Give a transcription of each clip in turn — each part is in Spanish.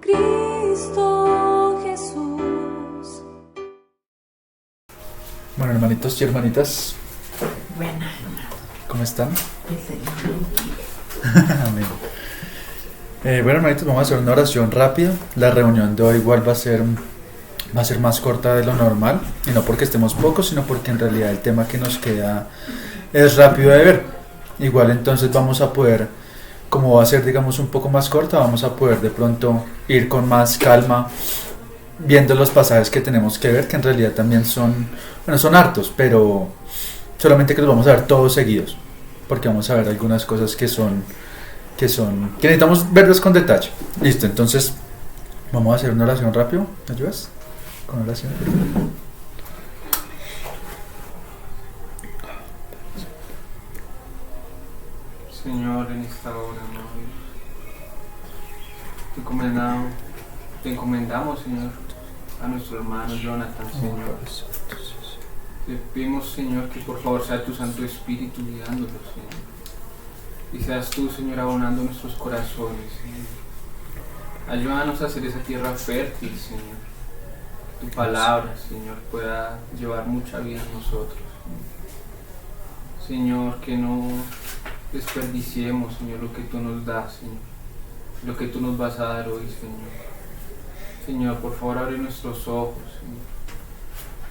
Cristo Jesús. Bueno, hermanitos y hermanitas, Buena. ¿cómo están? El Señor. Amén. Bueno, hermanitos, vamos a hacer una oración rápida. La reunión de hoy igual va a ser más corta de lo normal, y no porque estemos pocos, sino porque en realidad el tema que nos queda es rápido de ver. Igual entonces vamos a poder, como va a ser digamos un poco más corta, vamos a poder de pronto ir con más calma viendo los pasajes que tenemos que ver, que en realidad también son hartos, pero solamente que los vamos a ver todos seguidos, porque vamos a ver algunas cosas que necesitamos verlos con detalle. Listo, entonces vamos a hacer una oración rápido. ¿Me ayudas con oración? Señor, en esta hora, te encomendamos, Señor, a nuestro hermano Jonathan, Señor. Te pedimos, Señor, que por favor sea tu Santo Espíritu guiándolo, Señor. Y seas tú, Señor, abonando nuestros corazones, Señor. Ayúdanos a hacer esa tierra fértil, Señor. Que tu palabra, Señor, pueda llevar mucha vida en nosotros, Señor. Señor, que no desperdiciemos, Señor, lo que tú nos das, Señor. Lo que tú nos vas a dar hoy, Señor. Señor, por favor, abre nuestros ojos, Señor.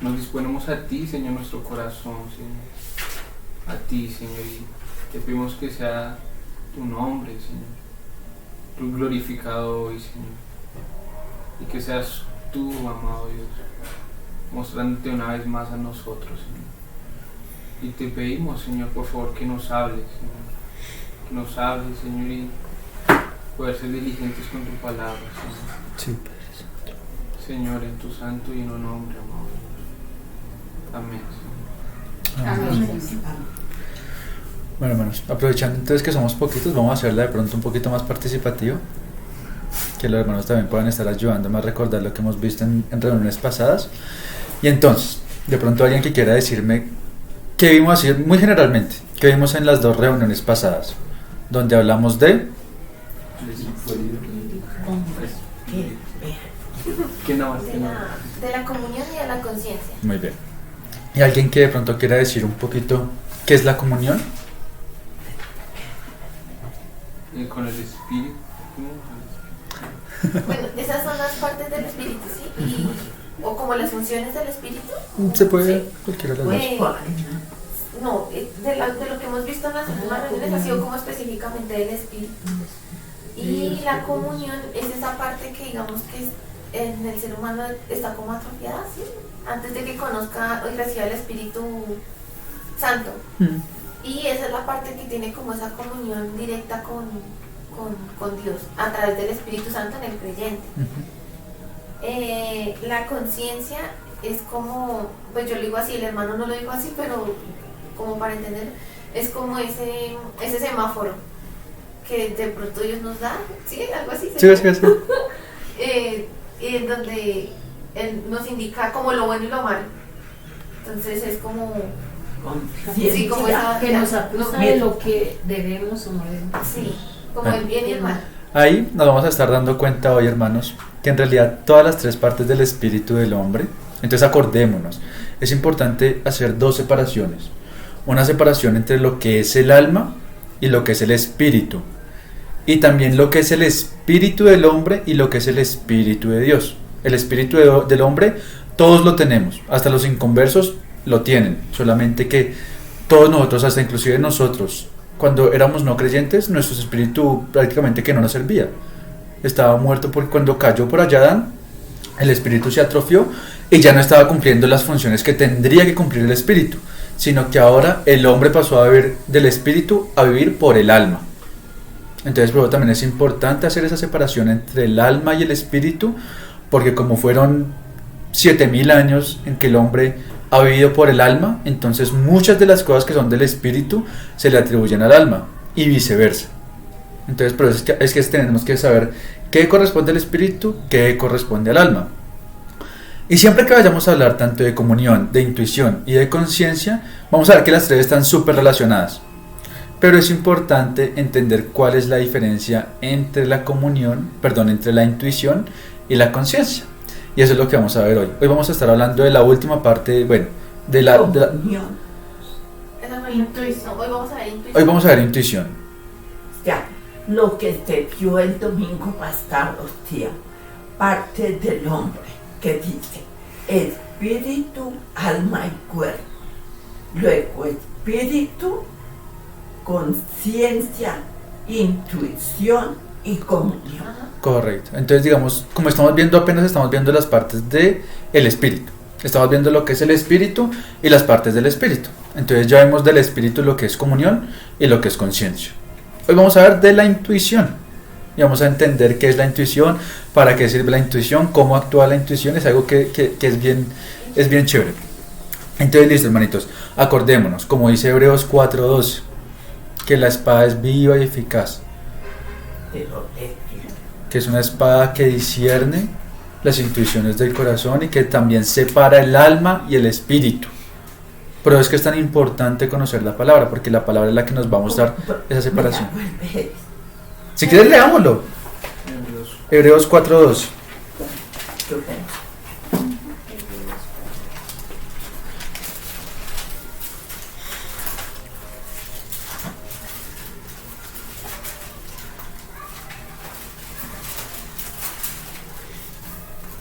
Nos disponemos a ti, Señor, nuestro corazón, Señor. A ti, Señor, y te pedimos que sea tu nombre, Señor, tú glorificado hoy, Señor, y que seas tú, amado Dios, mostrándote una vez más a nosotros, Señor. Y te pedimos, Señor, por favor, que nos hables, Señor, que nos hables, Señor, y poder ser diligentes con tu palabra, Señor. Sí. Señor, en tu santo y en nombre, amado Dios. Amén, Señor. Amén. Bueno, hermanos, aprovechando entonces que somos poquitos, vamos a hacerla de pronto un poquito más participativa, que los hermanos también puedan estar ayudándome a recordar lo que hemos visto en reuniones pasadas. Y entonces, de pronto alguien que quiera decirme qué vimos así, muy generalmente, qué vimos en las dos reuniones pasadas, donde hablamos de... ¿Qué no más? De la comunión y de la conciencia. Muy bien. ¿Y alguien que de pronto quiera decir un poquito qué es la comunión? Con el Espíritu. Bueno, esas son las partes del Espíritu, ¿sí? O como las funciones del Espíritu. Se puede, Sí. cualquiera de las dos. No, de lo que hemos visto en las últimas reuniones ha sido como específicamente del Espíritu. Y la comunión es esa parte que digamos que en el ser humano está como atrofiada, ¿sí? Antes de que conozca y reciba el Espíritu Santo. Y esa es la parte que tiene como esa comunión directa con Dios a través del Espíritu Santo en el creyente. La conciencia es como, pues yo lo digo así, el hermano no lo digo así, pero como para entender, es como ese semáforo que de pronto Dios nos da, ¿sí? Algo así. Sí. En donde Él nos indica como lo bueno y lo malo. Entonces es como... Sí, como esa, que nos acusa de lo que debemos o no debemos. Sí, como el bien y el mal. Ahí nos vamos a estar dando cuenta hoy, hermanos, que en realidad todas las tres partes del espíritu del hombre, entonces acordémonos, es importante hacer dos separaciones. Una separación entre lo que es el alma y lo que es el espíritu. Y también lo que es el espíritu del hombre y lo que es el espíritu de Dios. El espíritu del hombre, todos lo tenemos, hasta los inconversos lo tienen, solamente que todos nosotros, hasta inclusive nosotros, cuando éramos no creyentes, nuestro espíritu prácticamente que no nos servía. Estaba muerto porque cuando cayó por allá Adán, el espíritu se atrofió y ya no estaba cumpliendo las funciones que tendría que cumplir el espíritu, sino que ahora el hombre pasó a vivir del espíritu a vivir por el alma. Entonces, por eso también es importante hacer esa separación entre el alma y el espíritu, porque como fueron 7000 años en que el hombre ha vivido por el alma, entonces muchas de las cosas que son del espíritu se le atribuyen al alma y viceversa. Entonces, por eso es que tenemos que saber qué corresponde al espíritu, qué corresponde al alma. Y siempre que vayamos a hablar tanto de comunión, de intuición y de conciencia, vamos a ver que las tres están súper relacionadas. pero es importante entender cuál es la diferencia entre la entre la intuición y la conciencia. Y eso es lo que vamos a ver hoy. Hoy vamos a estar hablando de la última parte, de la Comunión. Esa fue la intuición. Hoy vamos a ver intuición. hoy vamos a ver intuición. Ya, lo que se vio el domingo pasado, tía, parte del hombre, que dice espíritu, alma y cuerpo. Luego espíritu, conciencia, intuición y comunión. Correcto. Entonces, digamos, como apenas estamos viendo las partes del espíritu. Estamos viendo lo que es el espíritu y las partes del espíritu. Entonces ya vemos del espíritu lo que es comunión y lo que es conciencia. Hoy vamos a ver de la intuición. Y vamos a entender qué es la intuición, para qué sirve la intuición, cómo actúa la intuición. Es algo que es bien chévere. Entonces, listo, hermanitos. Acordémonos, como dice Hebreos 4:12, que la espada es viva y eficaz. Pero Que es una espada que discierne las intuiciones del corazón y que también separa el alma y el espíritu. Pero es que es tan importante conocer la palabra, porque la palabra es la que nos va a mostrar esa separación. Si quieres, leámoslo. Hebreos 4:12.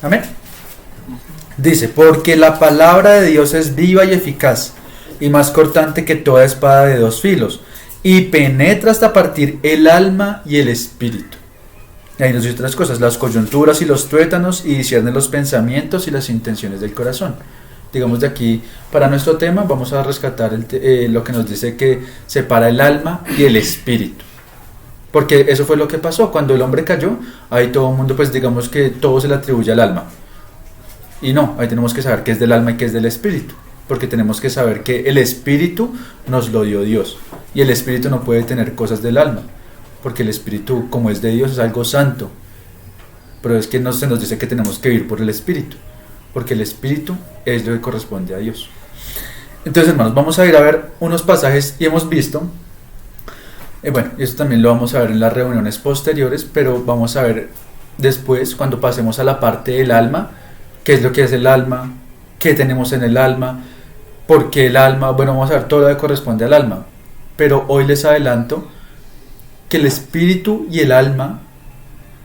Amén. Dice, porque la palabra de Dios es viva y eficaz, y más cortante que toda espada de dos filos, y penetra hasta partir el alma y el espíritu. Y ahí nos dice otras cosas, las coyunturas y los tuétanos, y discierne los pensamientos y las intenciones del corazón. Digamos, de aquí, para nuestro tema, vamos a rescatar lo que nos dice que separa el alma y el espíritu. Porque eso fue lo que pasó, cuando el hombre cayó, ahí todo el mundo, pues digamos que todo se le atribuye al alma. Y no, ahí tenemos que saber qué es del alma y qué es del espíritu. Porque tenemos que saber que el espíritu nos lo dio Dios. Y el espíritu no puede tener cosas del alma. Porque el espíritu, como es de Dios, es algo santo. Pero es que se nos dice que tenemos que vivir por el espíritu. Porque el espíritu es lo que corresponde a Dios. Entonces, hermanos, vamos a ir a ver unos pasajes y hemos visto... bueno, y eso también lo vamos a ver en las reuniones posteriores, pero vamos a ver después, cuando pasemos a la parte del alma, qué es lo que es el alma, qué tenemos en el alma, por qué el alma. Bueno, vamos a ver todo lo que corresponde al alma, pero hoy les adelanto que el espíritu y el alma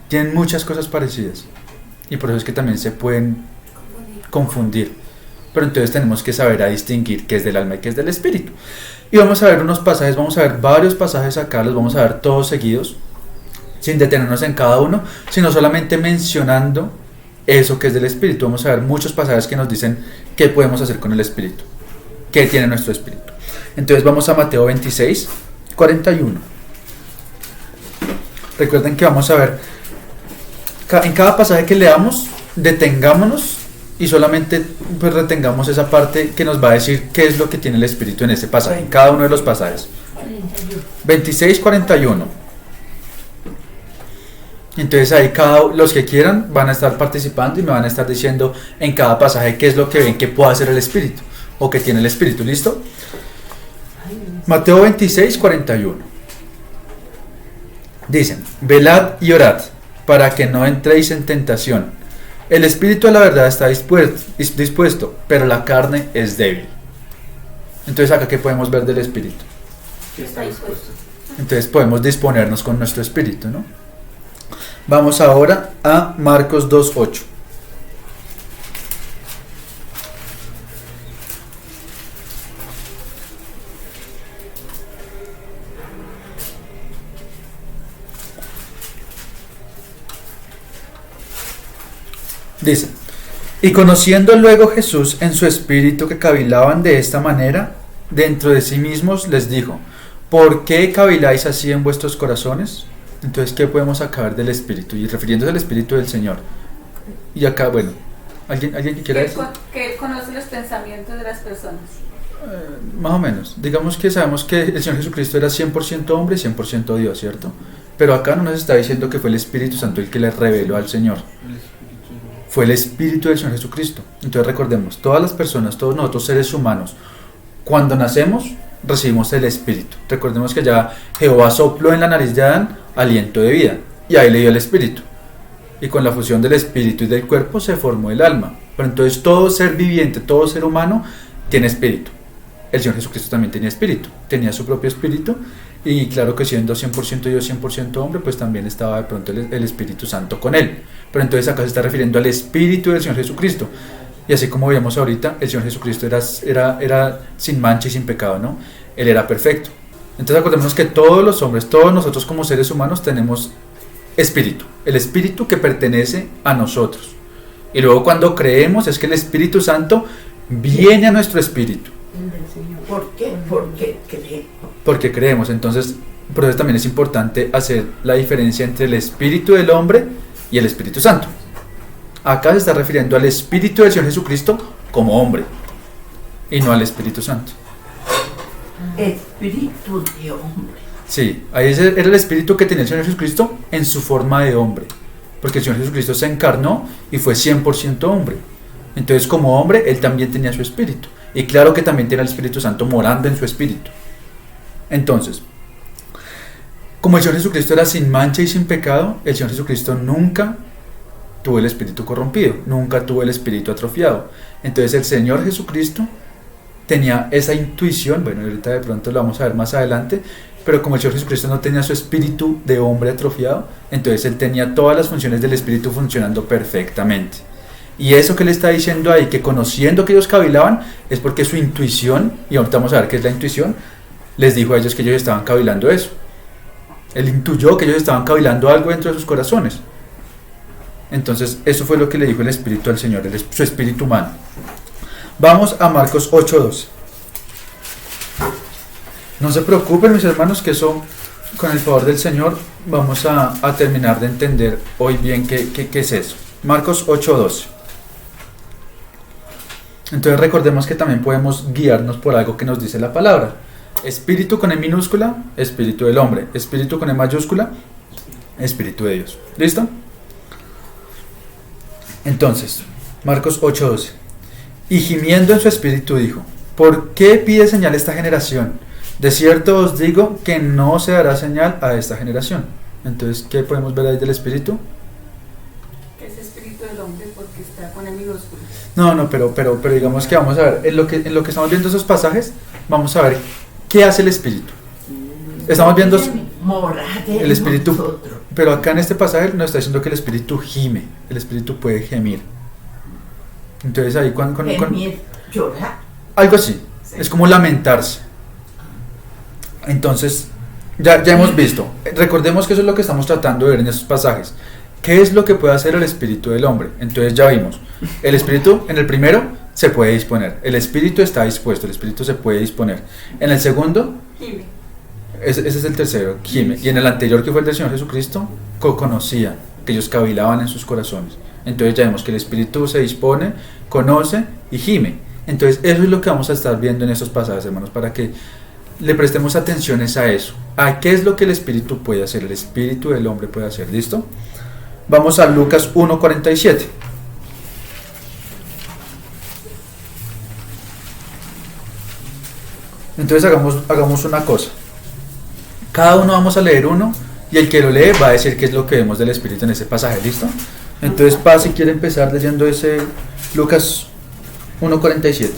tienen muchas cosas parecidas, y por eso es que también se pueden confundir. Pero entonces tenemos que saber a distinguir qué es del alma y qué es del espíritu. Y vamos a ver unos pasajes, vamos a ver varios pasajes acá, los vamos a ver todos seguidos, sin detenernos en cada uno, sino solamente mencionando eso que es del espíritu. Vamos a ver muchos pasajes que nos dicen qué podemos hacer con el espíritu, qué tiene nuestro espíritu. Entonces vamos a Mateo 26:41. Recuerden que vamos a ver, en cada pasaje que leamos, detengámonos y solamente pues retengamos esa parte que nos va a decir qué es lo que tiene el espíritu en este pasaje, en cada uno de los pasajes. 26:41. Entonces ahí los que quieran van a estar participando y me van a estar diciendo en cada pasaje qué es lo que ven que puede hacer el espíritu o que tiene el espíritu. ¿Listo? Mateo 26:41. Dicen, velad y orad para que no entréis en tentación. El espíritu a la verdad está dispuesto, pero la carne es débil. Entonces acá, ¿qué podemos ver del espíritu? Que está dispuesto. Entonces podemos disponernos con nuestro espíritu, ¿no? Vamos ahora a Marcos 2:8. Dice, y conociendo luego Jesús en su espíritu que cavilaban de esta manera, dentro de sí mismos les dijo, ¿por qué caviláis así en vuestros corazones? Entonces, ¿qué podemos sacar del espíritu? Y refiriéndose al espíritu del Señor. Y acá, bueno, ¿alguien que quiera decir? Que conoce los pensamientos de las personas. Más o menos. Digamos que sabemos que el Señor Jesucristo era 100% hombre y 100% Dios, ¿cierto? Pero acá no nos está diciendo que fue el Espíritu Santo el que le reveló al Señor. Fue el Espíritu del Señor Jesucristo. Entonces recordemos, todas las personas, todos nosotros seres humanos, cuando nacemos, recibimos el espíritu. Recordemos que ya Jehová sopló en la nariz de Adán aliento de vida y ahí le dio el espíritu. Y con la fusión del espíritu y del cuerpo se formó el alma. Pero entonces todo ser viviente, todo ser humano tiene espíritu. El Señor Jesucristo también tenía espíritu, tenía su propio espíritu, y claro que siendo 100% Dios, 100% hombre, pues también estaba de pronto el Espíritu Santo con él. Pero entonces acá se está refiriendo al espíritu del Señor Jesucristo. Y así como vemos ahorita, el Señor Jesucristo era sin mancha y sin pecado, ¿no? Él era perfecto. Entonces acordémonos que todos los hombres, todos nosotros como seres humanos tenemos espíritu, el espíritu que pertenece a nosotros. Y luego cuando creemos es que el Espíritu Santo viene a nuestro espíritu. ¿Por qué? Porque creemos. Porque creemos. Entonces, por eso también es importante hacer la diferencia entre el espíritu del hombre y el Espíritu Santo. Acá se está refiriendo al espíritu del Señor Jesucristo como hombre y no al Espíritu Santo. Espíritu de hombre. Sí, ahí era el espíritu que tenía el Señor Jesucristo en su forma de hombre, porque el Señor Jesucristo se encarnó y fue 100% hombre. Entonces, como hombre, él también tenía su espíritu. Y claro que también tiene el Espíritu Santo morando en su espíritu. Entonces, como el Señor Jesucristo era sin mancha y sin pecado, el Señor Jesucristo nunca tuvo el espíritu corrompido, nunca tuvo el espíritu atrofiado. Entonces el Señor Jesucristo tenía esa intuición, bueno, ahorita de pronto lo vamos a ver más adelante, pero como el Señor Jesucristo no tenía su espíritu de hombre atrofiado, entonces él tenía todas las funciones del espíritu funcionando perfectamente. Y eso que le está diciendo ahí, que conociendo que ellos cavilaban, es porque su intuición, y ahorita vamos a ver qué es la intuición, les dijo a ellos que ellos estaban cavilando eso. Él intuyó que ellos estaban cavilando algo dentro de sus corazones. Entonces, eso fue lo que le dijo el Espíritu al Señor, su espíritu humano. Vamos a Marcos 8:12. No se preocupen, mis hermanos, que eso, con el favor del Señor, vamos a terminar de entender hoy bien qué es eso. Marcos 8:12. Entonces recordemos que también podemos guiarnos por algo que nos dice la palabra. Espíritu con E minúscula, espíritu del hombre. Espíritu con E mayúscula, espíritu de Dios. ¿Listo? Entonces, Marcos 8:12. Y gimiendo en su espíritu dijo: ¿por qué pide señal esta generación? De cierto os digo que no se dará señal a esta generación. Entonces, ¿qué podemos ver ahí del espíritu? Que es espíritu del hombre porque está con E minúscula. No, pero digamos que vamos a ver, en lo que estamos viendo esos pasajes, vamos a ver qué hace el espíritu. Estamos viendo el espíritu, pero acá en este pasaje nos está diciendo que el espíritu gime, el espíritu puede gemir. Entonces ahí Gemir, llorar. algo así, es como lamentarse. Entonces, ya hemos visto, recordemos que eso es lo que estamos tratando de ver en estos pasajes. ¿Qué es lo que puede hacer el espíritu del hombre? Entonces ya vimos, el espíritu en el primero se puede disponer, el espíritu está dispuesto, el espíritu se puede disponer. En el segundo, Gime. ese es el tercero, gime. Y en el anterior, que fue el del Señor Jesucristo, conocía, que ellos cavilaban en sus corazones. Entonces ya vemos que el espíritu se dispone, conoce y gime. Entonces eso es lo que vamos a estar viendo en esos pasajes, hermanos, para que le prestemos atenciones a eso, a qué es lo que el espíritu puede hacer, el espíritu del hombre puede hacer. ¿Listo? Vamos a Lucas 1:47. Entonces hagamos una cosa. Cada uno vamos a leer uno y el que lo lee va a decir qué es lo que vemos del espíritu en ese pasaje. ¿Listo? Entonces Paz, si quiere empezar leyendo ese Lucas 1:47.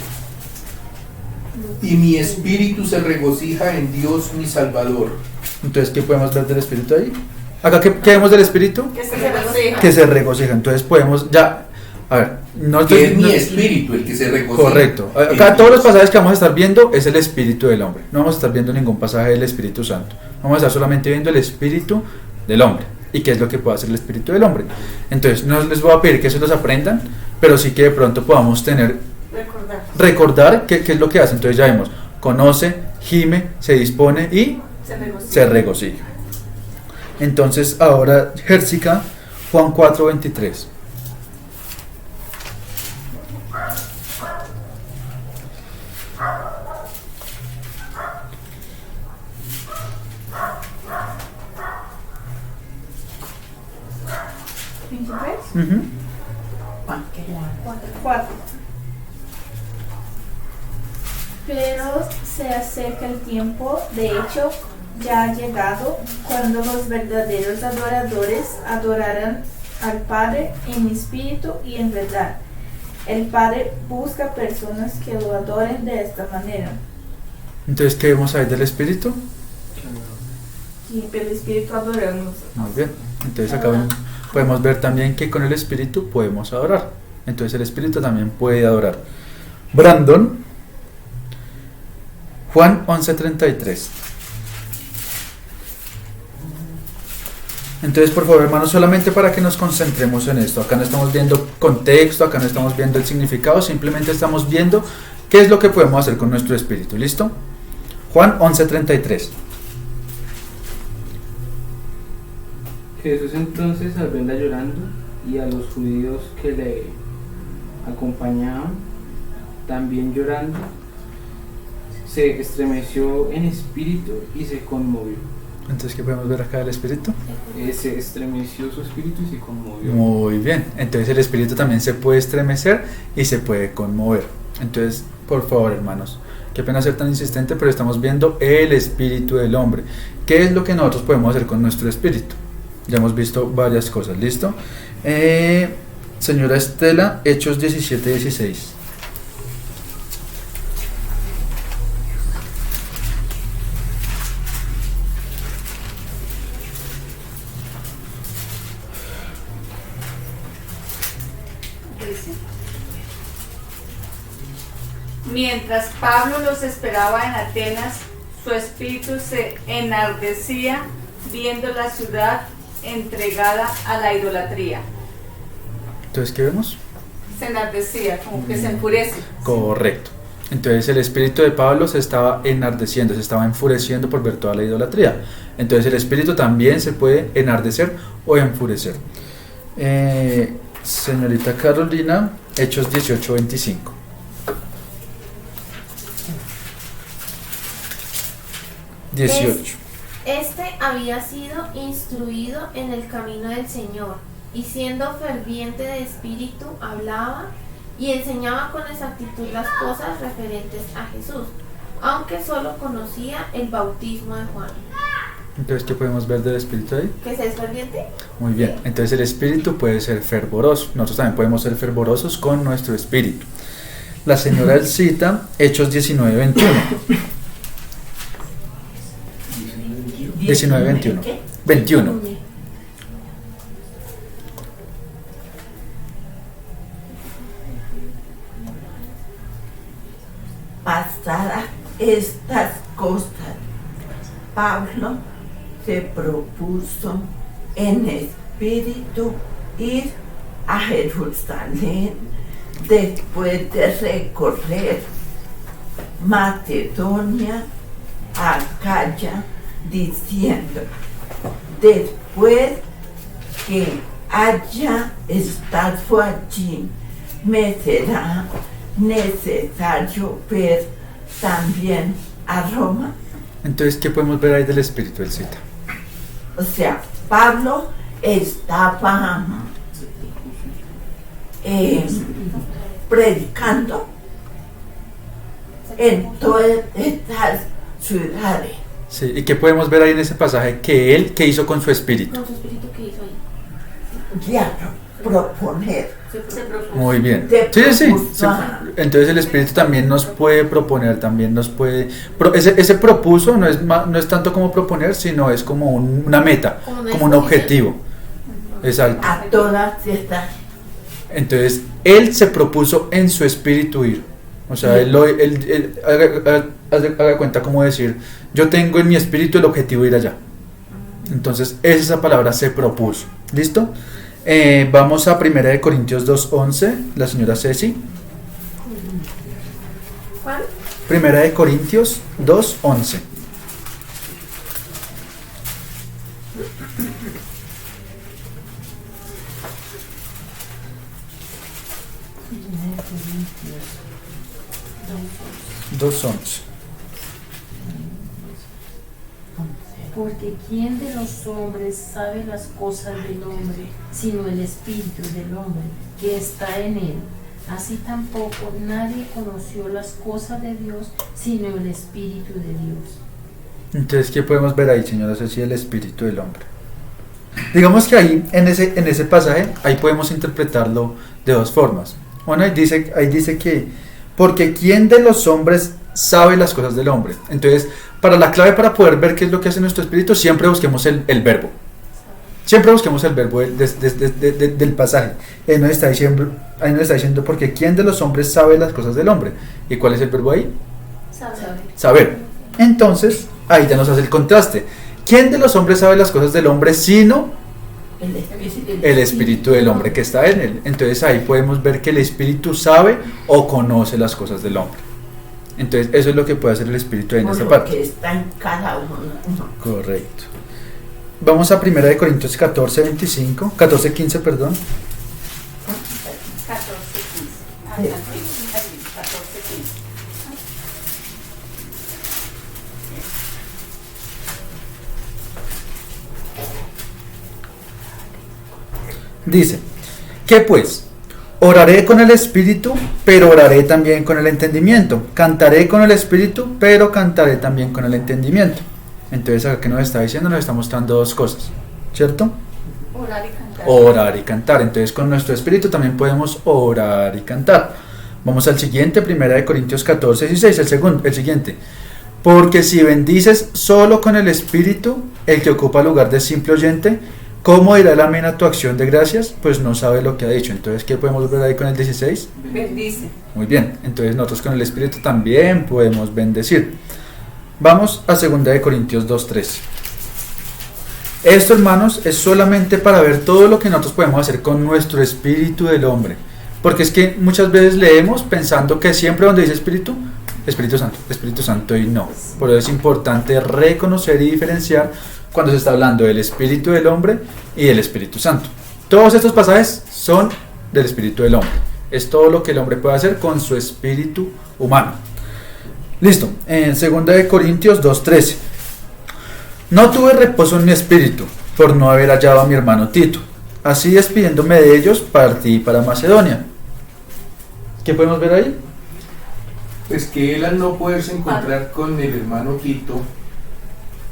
Y mi espíritu se regocija en Dios mi Salvador. Entonces, ¿qué podemos ver del espíritu ahí? Acá, ¿qué vemos del espíritu? Que se regocija. Que se regocija. Entonces podemos ya, a ver, Que es mi espíritu el que se regocija. Correcto. Acá todos los pasajes que vamos a estar viendo es el espíritu del hombre. No vamos a estar viendo ningún pasaje del Espíritu Santo. Vamos a estar solamente viendo el espíritu del hombre. ¿Y qué es lo que puede hacer el espíritu del hombre? Entonces, no les voy a pedir que se los aprendan, pero sí que de pronto podamos recordar qué es lo que hace. Entonces ya vemos, conoce, gime, se dispone y se regocija. Entonces ahora, Jersica, Juan 4:23. Pero se acerca el tiempo, de hecho, ya ha llegado, cuando los verdaderos adoradores adorarán al Padre en espíritu y en verdad. El Padre busca personas que lo adoren de esta manera. Entonces, ¿qué vemos ahí del Espíritu? Y el Espíritu adoramos. Muy bien. Entonces acá podemos ver también que con el Espíritu podemos adorar. Entonces el Espíritu también puede adorar. Brandon, Juan 11:33. Entonces, por favor, hermanos, solamente para que nos concentremos en esto. Acá no estamos viendo contexto, acá no estamos viendo el significado, simplemente estamos viendo qué es lo que podemos hacer con nuestro espíritu. ¿Listo? Juan 11:33. Jesús entonces, al verla llorando y a los judíos que le acompañaban también llorando, se estremeció en espíritu y se conmovió. Entonces, ¿qué podemos ver acá del espíritu? Se estremeció su espíritu y se conmovió. Muy bien. Entonces el espíritu también se puede estremecer y se puede conmover. Entonces, por favor, hermanos, qué pena ser tan insistente, pero estamos viendo el espíritu del hombre. ¿Qué es lo que nosotros podemos hacer con nuestro espíritu? Ya hemos visto varias cosas. ¿Listo? Señora Estela, Hechos 17:16. Mientras Pablo los esperaba en Atenas, su espíritu se enardecía viendo la ciudad entregada a la idolatría. Entonces, ¿qué vemos? Se enardecía, como que se enfurece. Correcto. Entonces el espíritu de Pablo se estaba enardeciendo, se estaba enfureciendo por ver toda la idolatría. Entonces el espíritu también se puede enardecer o enfurecer. Señorita Carolina, Hechos 18:25. Este había sido instruido en el camino del Señor, y siendo ferviente de espíritu hablaba y enseñaba con exactitud las cosas referentes a Jesús, aunque solo conocía el bautismo de Juan. Entonces, ¿qué podemos ver del espíritu ahí? ¿Que se es ferviente? Muy bien, entonces el espíritu puede ser fervoroso. Nosotros también podemos ser fervorosos con nuestro espíritu. La señora cita Hechos 19:21. 19:21. 21. Pasadas estas cosas, Pablo se propuso en espíritu ir a Jerusalén después de recorrer Macedonia, Acaya, diciendo: después que haya estado allí, me será necesario ver también a Roma. Entonces, ¿qué podemos ver ahí del espíritu del cita? O sea, Pablo estaba predicando en todas estas ciudades. Sí, ¿y qué podemos ver ahí en ese pasaje? Que él, ¿qué hizo con su espíritu? Con su espíritu, ¿qué hizo ahí? Diablo, proponer. Se propuso. Muy bien. Sí. Entonces el espíritu también nos puede proponer, también nos puede... Ese propuso no es tanto como proponer, sino es como una meta, como un objetivo. Exacto. A todas estas. Entonces, él se propuso en su espíritu ir. O sea, él haga cuenta como decir, yo tengo en mi espíritu el objetivo de ir allá. Entonces, esa palabra se propuso. ¿Listo? Vamos a 1 Corintios 2:11, la señora Ceci. ¿Cuál? 1 Corintios 2:11. Porque ¿quién de los hombres sabe las cosas del hombre, sino el espíritu del hombre que está en él? Así tampoco nadie conoció las cosas de Dios sino el Espíritu de Dios. Entonces, ¿qué podemos ver ahí, señora Ceci, el espíritu del hombre? Digamos que ahí, en ese pasaje, ahí podemos interpretarlo de dos formas. Bueno, ahí dice que, porque ¿quién de los hombres sabe las cosas del hombre? Entonces, para la clave para poder ver qué es lo que hace nuestro espíritu, siempre busquemos el verbo. Siempre busquemos el verbo del pasaje. Ahí nos está diciendo, porque ¿quién de los hombres sabe las cosas del hombre? ¿Y cuál es el verbo ahí? Saber. Entonces, ahí ya nos hace el contraste. ¿Quién de los hombres sabe las cosas del hombre sino el espíritu del hombre que está en él? Entonces ahí podemos ver que el espíritu sabe o conoce las cosas del hombre. Entonces eso es lo que puede hacer el espíritu ahí en esta parte. Que está en cada uno. Correcto. Vamos a 1 Corintios 14:15, perdón. 14:15. Allí, 14:15. Dice, ¿qué pues? Oraré con el espíritu, pero oraré también con el entendimiento. Cantaré con el espíritu, pero cantaré también con el entendimiento. Entonces, acá que nos está diciendo, nos está mostrando dos cosas, ¿cierto? Orar y cantar. Orar y cantar. Entonces, con nuestro espíritu también podemos orar y cantar. Vamos al siguiente, 1 Corintios 14:16, el siguiente. Porque si bendices solo con el espíritu, el que ocupa lugar de simple oyente, ¿cómo dirá el amén a tu acción de gracias? Pues no sabe lo que ha dicho. Entonces, ¿qué podemos ver ahí con el 16? Bendice. Muy bien, entonces nosotros con el espíritu también podemos bendecir. Vamos a 2 Corintios 2:3. Esto, hermanos, es solamente para ver todo lo que nosotros podemos hacer con nuestro espíritu del hombre. Porque es que muchas veces leemos pensando que siempre donde dice espíritu, Espíritu Santo, y no. Por eso es importante reconocer y diferenciar cuando se está hablando del espíritu del hombre y del Espíritu Santo. Todos estos pasajes son del espíritu del hombre. Es todo lo que el hombre puede hacer con su espíritu humano. Listo. En 2 Corintios 2:13. No tuve reposo en mi espíritu por no haber hallado a mi hermano Tito. Así, despidiéndome de ellos, partí para Macedonia. ¿Qué podemos ver ahí? Pues que él, al no poderse encontrar con el hermano Tito,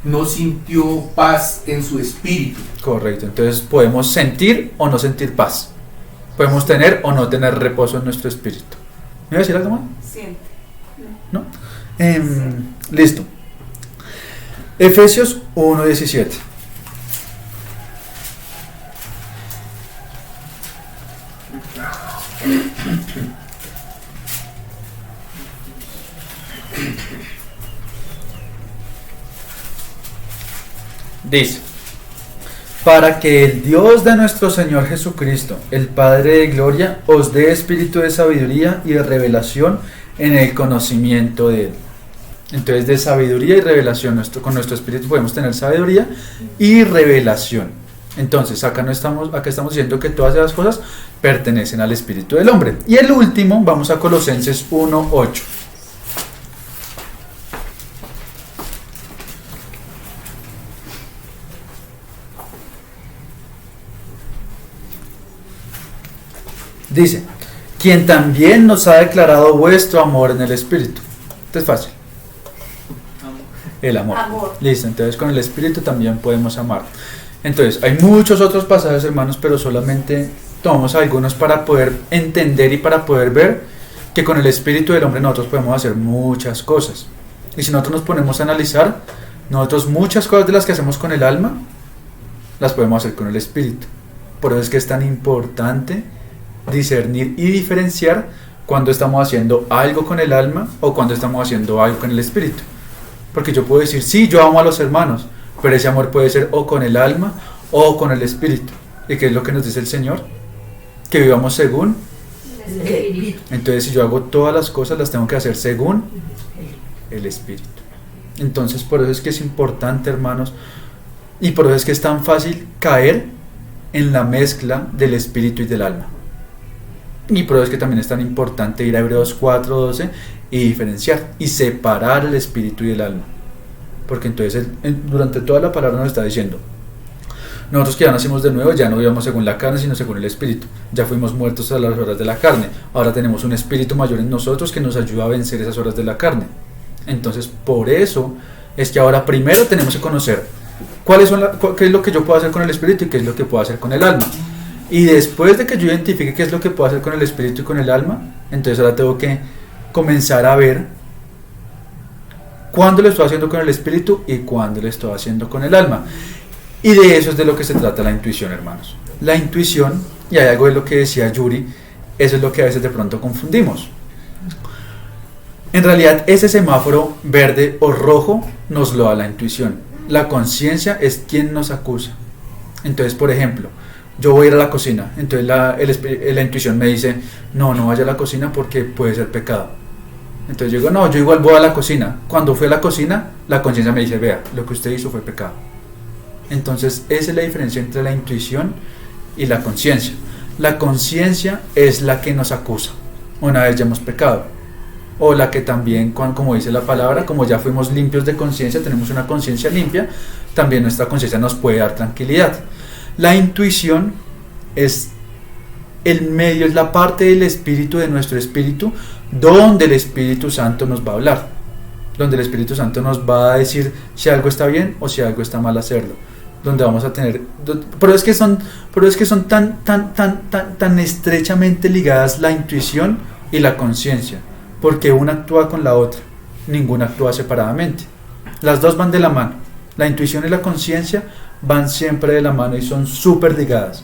no sintió paz en su espíritu. Correcto, entonces podemos sentir o no sentir paz. Podemos tener o no tener reposo en nuestro espíritu. ¿Me iba a decir algo más? Siente. ¿No? Listo. Efesios 1:17. Dice, para que el Dios de nuestro Señor Jesucristo, el Padre de gloria, os dé espíritu de sabiduría y de revelación en el conocimiento de Él. Entonces, de sabiduría y revelación, con nuestro espíritu podemos tener sabiduría y revelación. Entonces, acá estamos diciendo que todas esas cosas pertenecen al espíritu del hombre. Y el último, vamos a Colosenses 1:8. Dice, quien también nos ha declarado vuestro amor en el Espíritu. Esto es fácil. El amor. Listo, entonces con el Espíritu también podemos amar. Entonces, hay muchos otros pasajes, hermanos, pero solamente tomamos algunos para poder entender y para poder ver que con el Espíritu del hombre nosotros podemos hacer muchas cosas. Y si nosotros nos ponemos a analizar, nosotros muchas cosas de las que hacemos con el alma, las podemos hacer con el Espíritu. Por eso es que es tan importante discernir y diferenciar cuando estamos haciendo algo con el alma o cuando estamos haciendo algo con el espíritu. Porque yo puedo decir, sí, yo amo a los hermanos, pero ese amor puede ser o con el alma o con el espíritu. ¿Y qué es lo que nos dice el Señor? Que vivamos según El Espíritu. Entonces, si yo hago todas las cosas, las tengo que hacer según el espíritu. Entonces, por eso es que es importante, hermanos, y por eso es que es tan fácil caer en la mezcla del espíritu y del alma. Y por eso es que también es tan importante ir a Hebreos 4:12 y diferenciar y separar el espíritu y el alma. Porque entonces durante toda la palabra nos está diciendo, Nosotros que ya nacimos de nuevo, ya no vivamos según la carne, sino según el Espíritu. Ya fuimos muertos a las obras de la carne. Ahora tenemos un Espíritu mayor en nosotros que nos ayuda a vencer esas obras de la carne. Entonces, por eso es que ahora primero tenemos que conocer qué es lo que yo puedo hacer con el Espíritu y qué es lo que puedo hacer con el alma. Y después de que yo identifique qué es lo que puedo hacer con el Espíritu y con el alma, entonces ahora tengo que comenzar a ver cuándo lo estoy haciendo con el Espíritu y cuándo lo estoy haciendo con el alma. Y de eso es de lo que se trata la intuición, hermanos. La intuición, y hay algo de lo que decía Yuri, eso es lo que a veces de pronto confundimos. En realidad ese semáforo verde o rojo nos lo da la intuición. La conciencia es quien nos acusa. Entonces, por ejemplo, yo voy a ir a la cocina, entonces la intuición me dice, no vaya a la cocina porque puede ser pecado. Entonces yo digo, no, yo igual voy a la cocina. Cuando fui a la cocina, la conciencia me dice, vea, lo que usted hizo fue pecado. Entonces esa es la diferencia entre la intuición y la conciencia. La conciencia es la que nos acusa una vez ya hemos pecado, o la que también, como dice la palabra, como ya fuimos limpios de conciencia, tenemos una conciencia limpia, también nuestra conciencia nos puede dar tranquilidad. La intuición es el medio, es la parte del espíritu, de nuestro espíritu, donde el Espíritu Santo nos va a hablar, donde el Espíritu Santo nos va a decir si algo está bien o si algo está mal hacerlo, donde vamos a tener, pero es que son tan estrechamente ligadas la intuición y la conciencia, porque una actúa con la otra, ninguna actúa separadamente, las dos van de la mano, la intuición y la conciencia van siempre de la mano y son súper ligadas.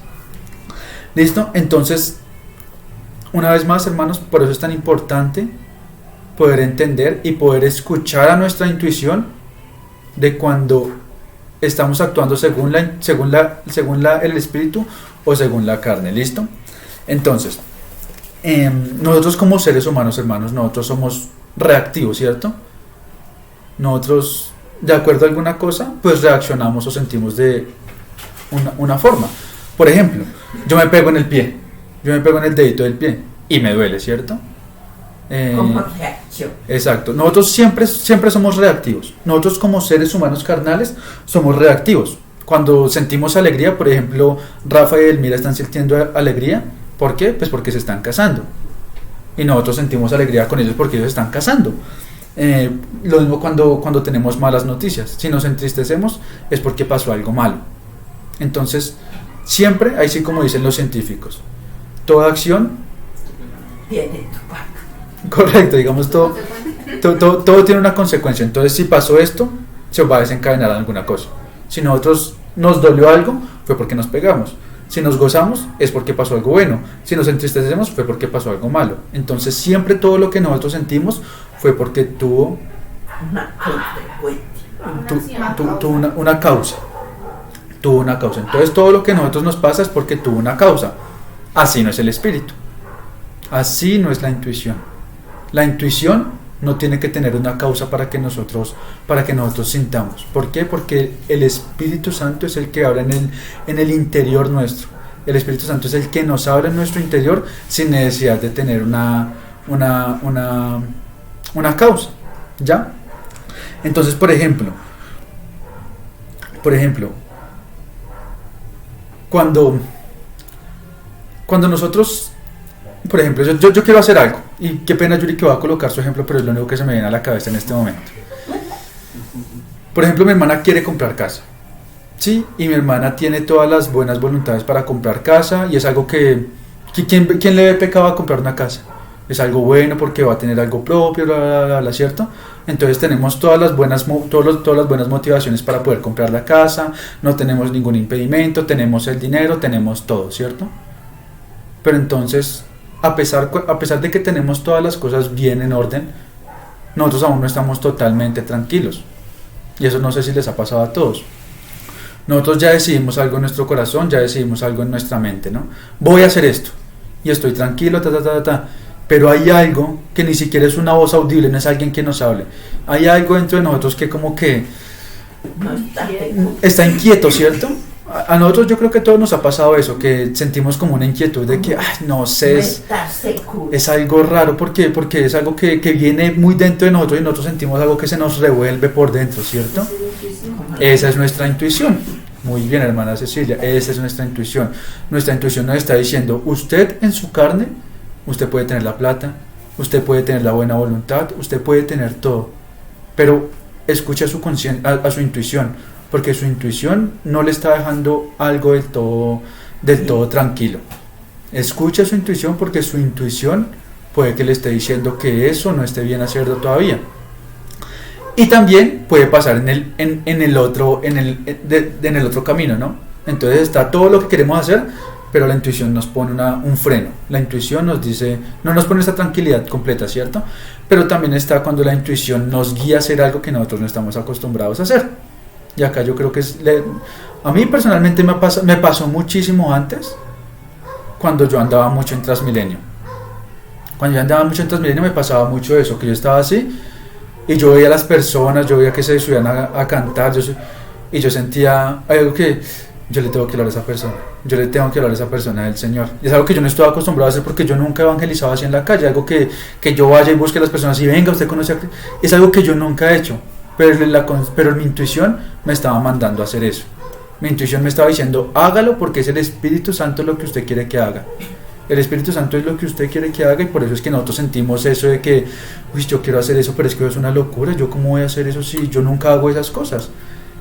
¿Listo? Entonces, una vez más, hermanos, por eso es tan importante poder entender y poder escuchar a nuestra intuición de cuando estamos actuando según el espíritu o según la carne. ¿Listo? Entonces, nosotros como seres humanos, hermanos, nosotros somos reactivos, ¿cierto? Nosotros, de acuerdo a alguna cosa, pues reaccionamos o sentimos de una forma. Por ejemplo, yo me pego en el pie, yo me pego en el dedito del pie y me duele, ¿cierto? Como reacción. Exacto. Nosotros siempre somos reactivos. Nosotros como seres humanos carnales somos reactivos. Cuando sentimos alegría, por ejemplo, Rafa y Elmira están sintiendo alegría. ¿Por qué? Pues porque se están casando. Y nosotros sentimos alegría con ellos porque ellos se están casando. Lo mismo cuando tenemos malas noticias. Si nos entristecemos es porque pasó algo malo. Entonces, siempre, ahí sí como dicen los científicos, toda acción Tiene tu parte. correcto, digamos, todo tiene una consecuencia. Entonces, si pasó esto, se va a desencadenar alguna cosa. Si nosotros nos dolió algo, fue porque nos pegamos. Si nos gozamos, es porque pasó algo bueno. Si nos entristecemos, fue porque pasó algo malo. Entonces, siempre todo lo que nosotros sentimos fue porque tuvo Una consecuencia. tuvo una causa. Tuvo una causa. Entonces, todo lo que a nosotros nos pasa es porque tuvo una causa. Así no es el espíritu. Así no es la intuición. La intuición no tiene que tener una causa para que nosotros sintamos. ¿Por qué? Porque el Espíritu Santo es el que habla en el interior nuestro. El Espíritu Santo es el que nos habla en nuestro interior sin necesidad de tener una causa. ¿Ya? Entonces, por ejemplo, cuando nosotros, por ejemplo, yo quiero hacer algo, y qué pena Yuri que va a colocar su ejemplo, pero es lo único que se me viene a la cabeza en este momento. Por ejemplo, mi hermana quiere comprar casa, ¿sí? Y mi hermana tiene todas las buenas voluntades para comprar casa, y es algo que ¿quién le ve pecado a comprar una casa? Es algo bueno porque va a tener algo propio, ¿cierto? Entonces tenemos todas las buenas motivaciones para poder comprar la casa, no tenemos ningún impedimento, tenemos el dinero, tenemos todo, ¿cierto? Pero entonces, a pesar de que tenemos todas las cosas bien en orden, nosotros aún no estamos totalmente tranquilos. Y eso no sé si les ha pasado a todos. Nosotros ya decidimos algo en nuestro corazón, ya decidimos algo en nuestra mente, ¿no? Voy a hacer esto, y estoy tranquilo, pero hay algo que ni siquiera es una voz audible, no es alguien que nos hable. Hay algo dentro de nosotros que como que está inquieto, ¿cierto? A nosotros yo creo que a todos nos ha pasado eso, que sentimos como una inquietud de que, no sé, es algo raro, porque es algo que viene muy dentro de nosotros y nosotros sentimos algo que se nos revuelve por dentro, ¿cierto? Esa es nuestra intuición, Muy bien, hermana Cecilia, esa es nuestra intuición. Nuestra intuición nos está diciendo, usted en su carne, usted puede tener la plata, usted puede tener la buena voluntad, usted puede tener todo, pero escucha a su intuición, porque su intuición no le está dejando algo del todo tranquilo. Escucha su intuición, porque su intuición puede que le esté diciendo que eso no esté bien hacerlo todavía. Y también puede pasar en el otro camino, ¿no? Entonces está todo lo que queremos hacer, pero la intuición nos pone un freno. La intuición nos dice, no nos pone esa tranquilidad completa, ¿cierto? Pero también está cuando la intuición nos guía a hacer algo que nosotros no estamos acostumbrados a hacer. Y acá yo creo que a mí personalmente me pasó muchísimo antes, cuando yo andaba mucho en Transmilenio. Cuando yo andaba mucho en Transmilenio me pasaba mucho eso, que yo estaba así, y yo veía a las personas, yo veía que se subían a cantar, y yo sentía algo que yo le tengo que hablar a esa persona, yo le tengo que hablar a esa persona del Señor. Y es algo que yo no estaba acostumbrado a hacer, porque yo nunca evangelizaba así en la calle, algo que yo vaya y busque a las personas y venga, usted conoce a Cristo. Es algo que yo nunca he hecho, pero mi intuición me estaba mandando a hacer eso. Mi intuición me estaba diciendo, hágalo, porque es el Espíritu Santo lo que usted quiere que haga. El Espíritu Santo es lo que usted quiere que haga, y por eso es que nosotros sentimos eso de que, uy, yo quiero hacer eso, pero es que es una locura, yo cómo voy a hacer eso si yo nunca hago esas cosas.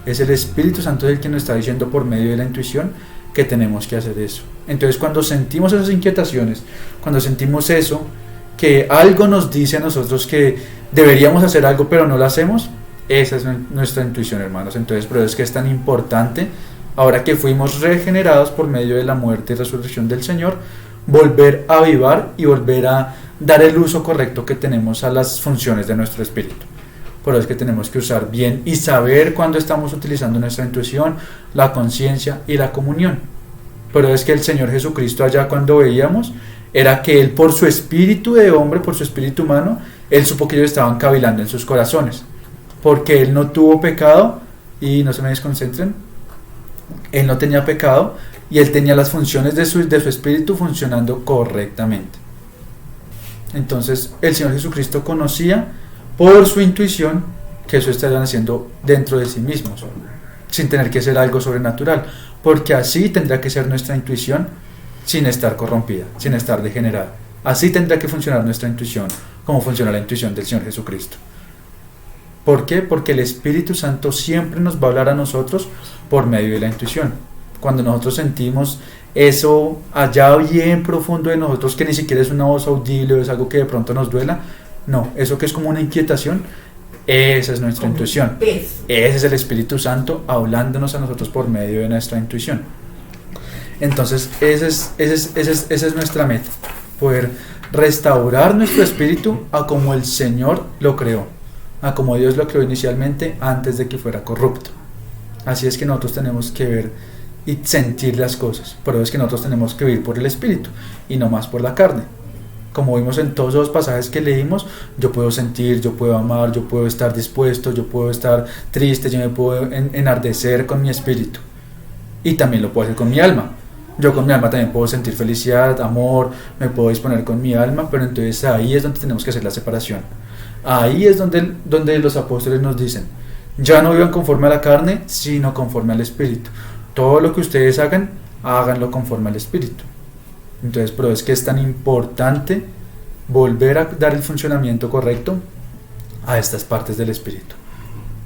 Es el Espíritu Santo el que nos está diciendo por medio de la intuición que tenemos que hacer eso. Entonces cuando sentimos esas inquietaciones, cuando sentimos eso, que algo nos dice a nosotros que deberíamos hacer algo pero no lo hacemos, esa es nuestra intuición, hermanos. Entonces por eso es que es tan importante, ahora que fuimos regenerados por medio de la muerte y resurrección del Señor, volver a avivar y volver a dar el uso correcto que tenemos a las funciones de nuestro espíritu. Por eso es que tenemos que usar bien y saber cuándo estamos utilizando nuestra intuición, la conciencia y la comunión. Por eso es que el Señor Jesucristo, allá cuando veíamos, era que Él, por su espíritu de hombre, por su espíritu humano, Él supo que ellos estaban cavilando en sus corazones, porque Él no tuvo pecado, y no se me desconcentren, Él no tenía pecado, y Él tenía las funciones de su espíritu funcionando correctamente. Entonces el Señor Jesucristo conocía por su intuición que eso estaban haciendo dentro de sí mismos, sin tener que ser algo sobrenatural, porque así tendrá que ser nuestra intuición, sin estar corrompida, sin estar degenerada. Así tendrá que funcionar nuestra intuición, como funciona la intuición del Señor Jesucristo. ¿Por qué? Porque el Espíritu Santo siempre nos va a hablar a nosotros por medio de la intuición. Cuando nosotros sentimos eso allá bien profundo de nosotros, que ni siquiera es una voz audible, es algo que de pronto nos duela, no, eso que es como una inquietación, esa es nuestra intuición. Ese es el Espíritu Santo hablándonos a nosotros por medio de nuestra intuición. Entonces esa es nuestra meta, poder restaurar nuestro espíritu a como el Señor lo creó, a como Dios lo creó inicialmente antes de que fuera corrupto. Así es que nosotros tenemos que ver y sentir las cosas. Por eso es que nosotros tenemos que vivir por el Espíritu y no más por la carne. Como vimos en todos los pasajes que leímos, yo puedo sentir, yo puedo amar, yo puedo estar dispuesto, yo puedo estar triste, yo me puedo enardecer con mi espíritu, y también lo puedo hacer con mi alma. Yo con mi alma también puedo sentir felicidad, amor, me puedo disponer con mi alma, pero entonces ahí es donde tenemos que hacer la separación. Ahí es donde los apóstoles nos dicen, ya no vivan conforme a la carne, sino conforme al Espíritu. Todo lo que ustedes hagan, háganlo conforme al Espíritu. Entonces, pero es que es tan importante volver a dar el funcionamiento correcto a estas partes del Espíritu,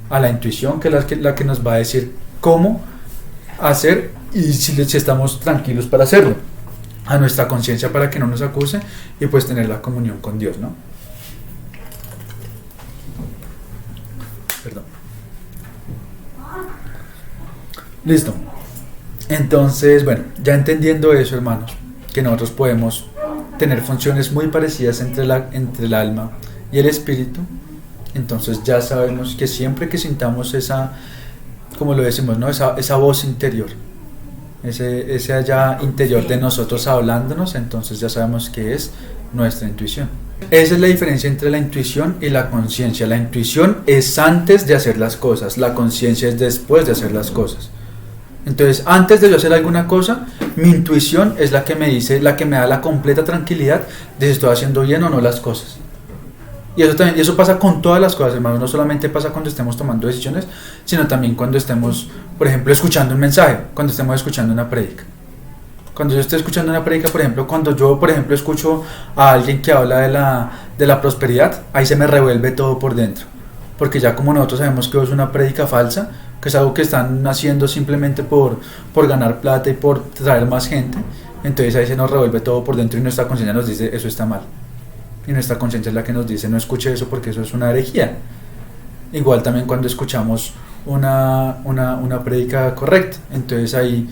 a la intuición, que es la que nos va a decir cómo hacer, y si estamos tranquilos para hacerlo, a nuestra conciencia para que no nos acuse, y pues tener la comunión con Dios, ¿no? Perdón. Listo. Entonces, bueno, ya entendiendo eso, hermanos, que nosotros podemos tener funciones muy parecidas entre el alma y el espíritu, entonces ya sabemos que siempre que sintamos esa, como lo decimos, ¿no? esa voz interior, ese allá interior de nosotros hablándonos, entonces ya sabemos que es nuestra intuición. Esa es la diferencia entre la intuición y la conciencia. La intuición es antes de hacer las cosas, la conciencia es después de hacer las cosas. Entonces, antes de yo hacer alguna cosa, mi intuición es la que me dice, la que me da la completa tranquilidad de si estoy haciendo bien o no las cosas. Y eso pasa con todas las cosas, hermanos. No solamente pasa cuando estemos tomando decisiones, sino también cuando estemos, por ejemplo, escuchando un mensaje, cuando estemos escuchando una prédica. Cuando yo estoy escuchando una prédica, por ejemplo, cuando yo, por ejemplo, escucho a alguien que habla de la prosperidad, ahí se me revuelve todo por dentro. Porque ya como nosotros sabemos que es una prédica falsa, que es algo que están haciendo simplemente por ganar plata y por traer más gente, entonces ahí se nos revuelve todo por dentro y nuestra conciencia nos dice, eso está mal. Y nuestra conciencia es la que nos dice, no escuche eso porque eso es una herejía. Igual también cuando escuchamos una prédica correcta, entonces ahí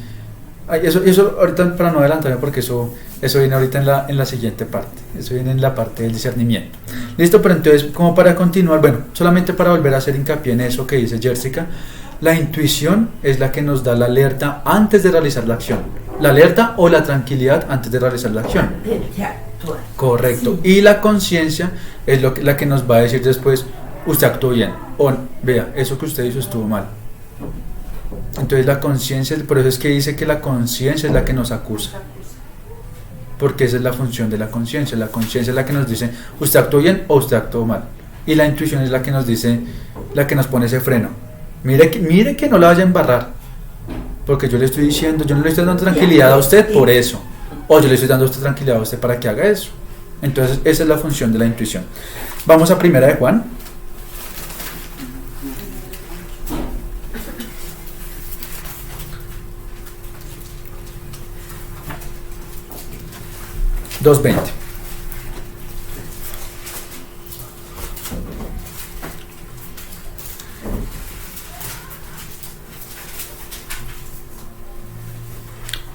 eso ahorita, para no adelantarme, porque eso viene ahorita en la siguiente parte, eso viene en la parte del discernimiento. Listo, pero entonces, como para continuar, bueno, solamente para volver a hacer hincapié en eso que dice Jessica, la intuición es la que nos da la alerta antes de realizar la acción, la alerta o la tranquilidad antes de realizar la acción. Correcto. Sí. Y la conciencia es la que nos va a decir después, usted actuó bien, o vea, eso que usted hizo estuvo mal. Entonces la conciencia, por eso es que dice que la conciencia es la que nos acusa, porque esa es la función de la conciencia. La conciencia es la que nos dice, usted actuó bien o usted actuó mal, y la intuición es la que nos dice, la que nos pone ese freno. Mire que no la vaya a embarrar, porque yo le estoy diciendo, yo no le estoy dando tranquilidad a usted por eso, o yo le estoy dando a usted tranquilidad a usted para que haga eso. Entonces esa es la función de la intuición. Vamos a 1 de Juan. $2.20.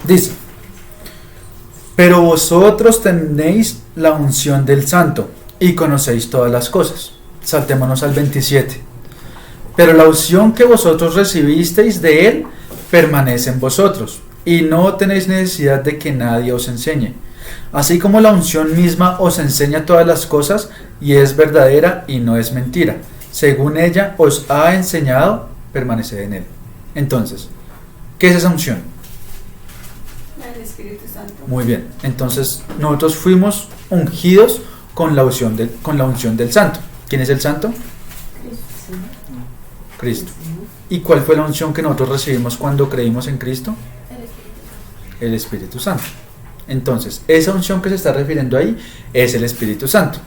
Dice, pero vosotros tenéis la unción del Santo y conocéis todas las cosas. Saltémonos al 27. Pero la unción que vosotros recibisteis de Él permanece en vosotros, y no tenéis necesidad de que nadie os enseñe. Así como la unción misma os enseña todas las cosas, y es verdadera y no es mentira. Según ella os ha enseñado, permaneced en Él. Entonces, ¿qué es esa unción? El Espíritu Santo. Muy bien, entonces nosotros fuimos ungidos con la unción del Santo. ¿Quién es el Santo? Cristo. ¿Y cuál fue la unción que nosotros recibimos cuando creímos en Cristo? El Espíritu Santo. Entonces, esa unción que se está refiriendo ahí es el Espíritu Santo.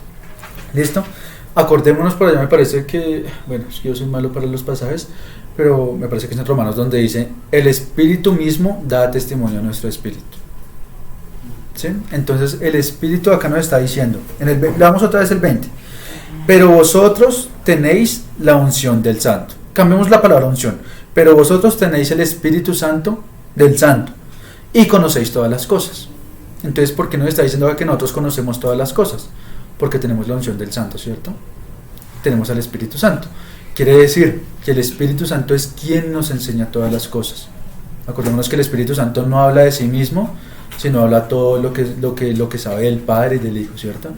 ¿Listo? Acordémonos, por allá me parece que, bueno, es que yo soy malo para los pasajes, pero me parece que es en Romanos donde dice, el Espíritu mismo da testimonio a nuestro Espíritu. ¿Sí? Entonces el Espíritu acá nos está diciendo, leamos otra vez el 20, pero vosotros tenéis la unción del Santo. Cambiemos la palabra unción, pero vosotros tenéis el Espíritu Santo del Santo y conocéis todas las cosas. Entonces, ¿por qué nos está diciendo que nosotros conocemos todas las cosas? Porque tenemos la unción del Santo, ¿cierto? Tenemos al Espíritu Santo. Quiere decir que el Espíritu Santo es quien nos enseña todas las cosas. Acordémonos que el Espíritu Santo no habla de sí mismo, sino habla todo lo que sabe del Padre y del Hijo, ¿cierto?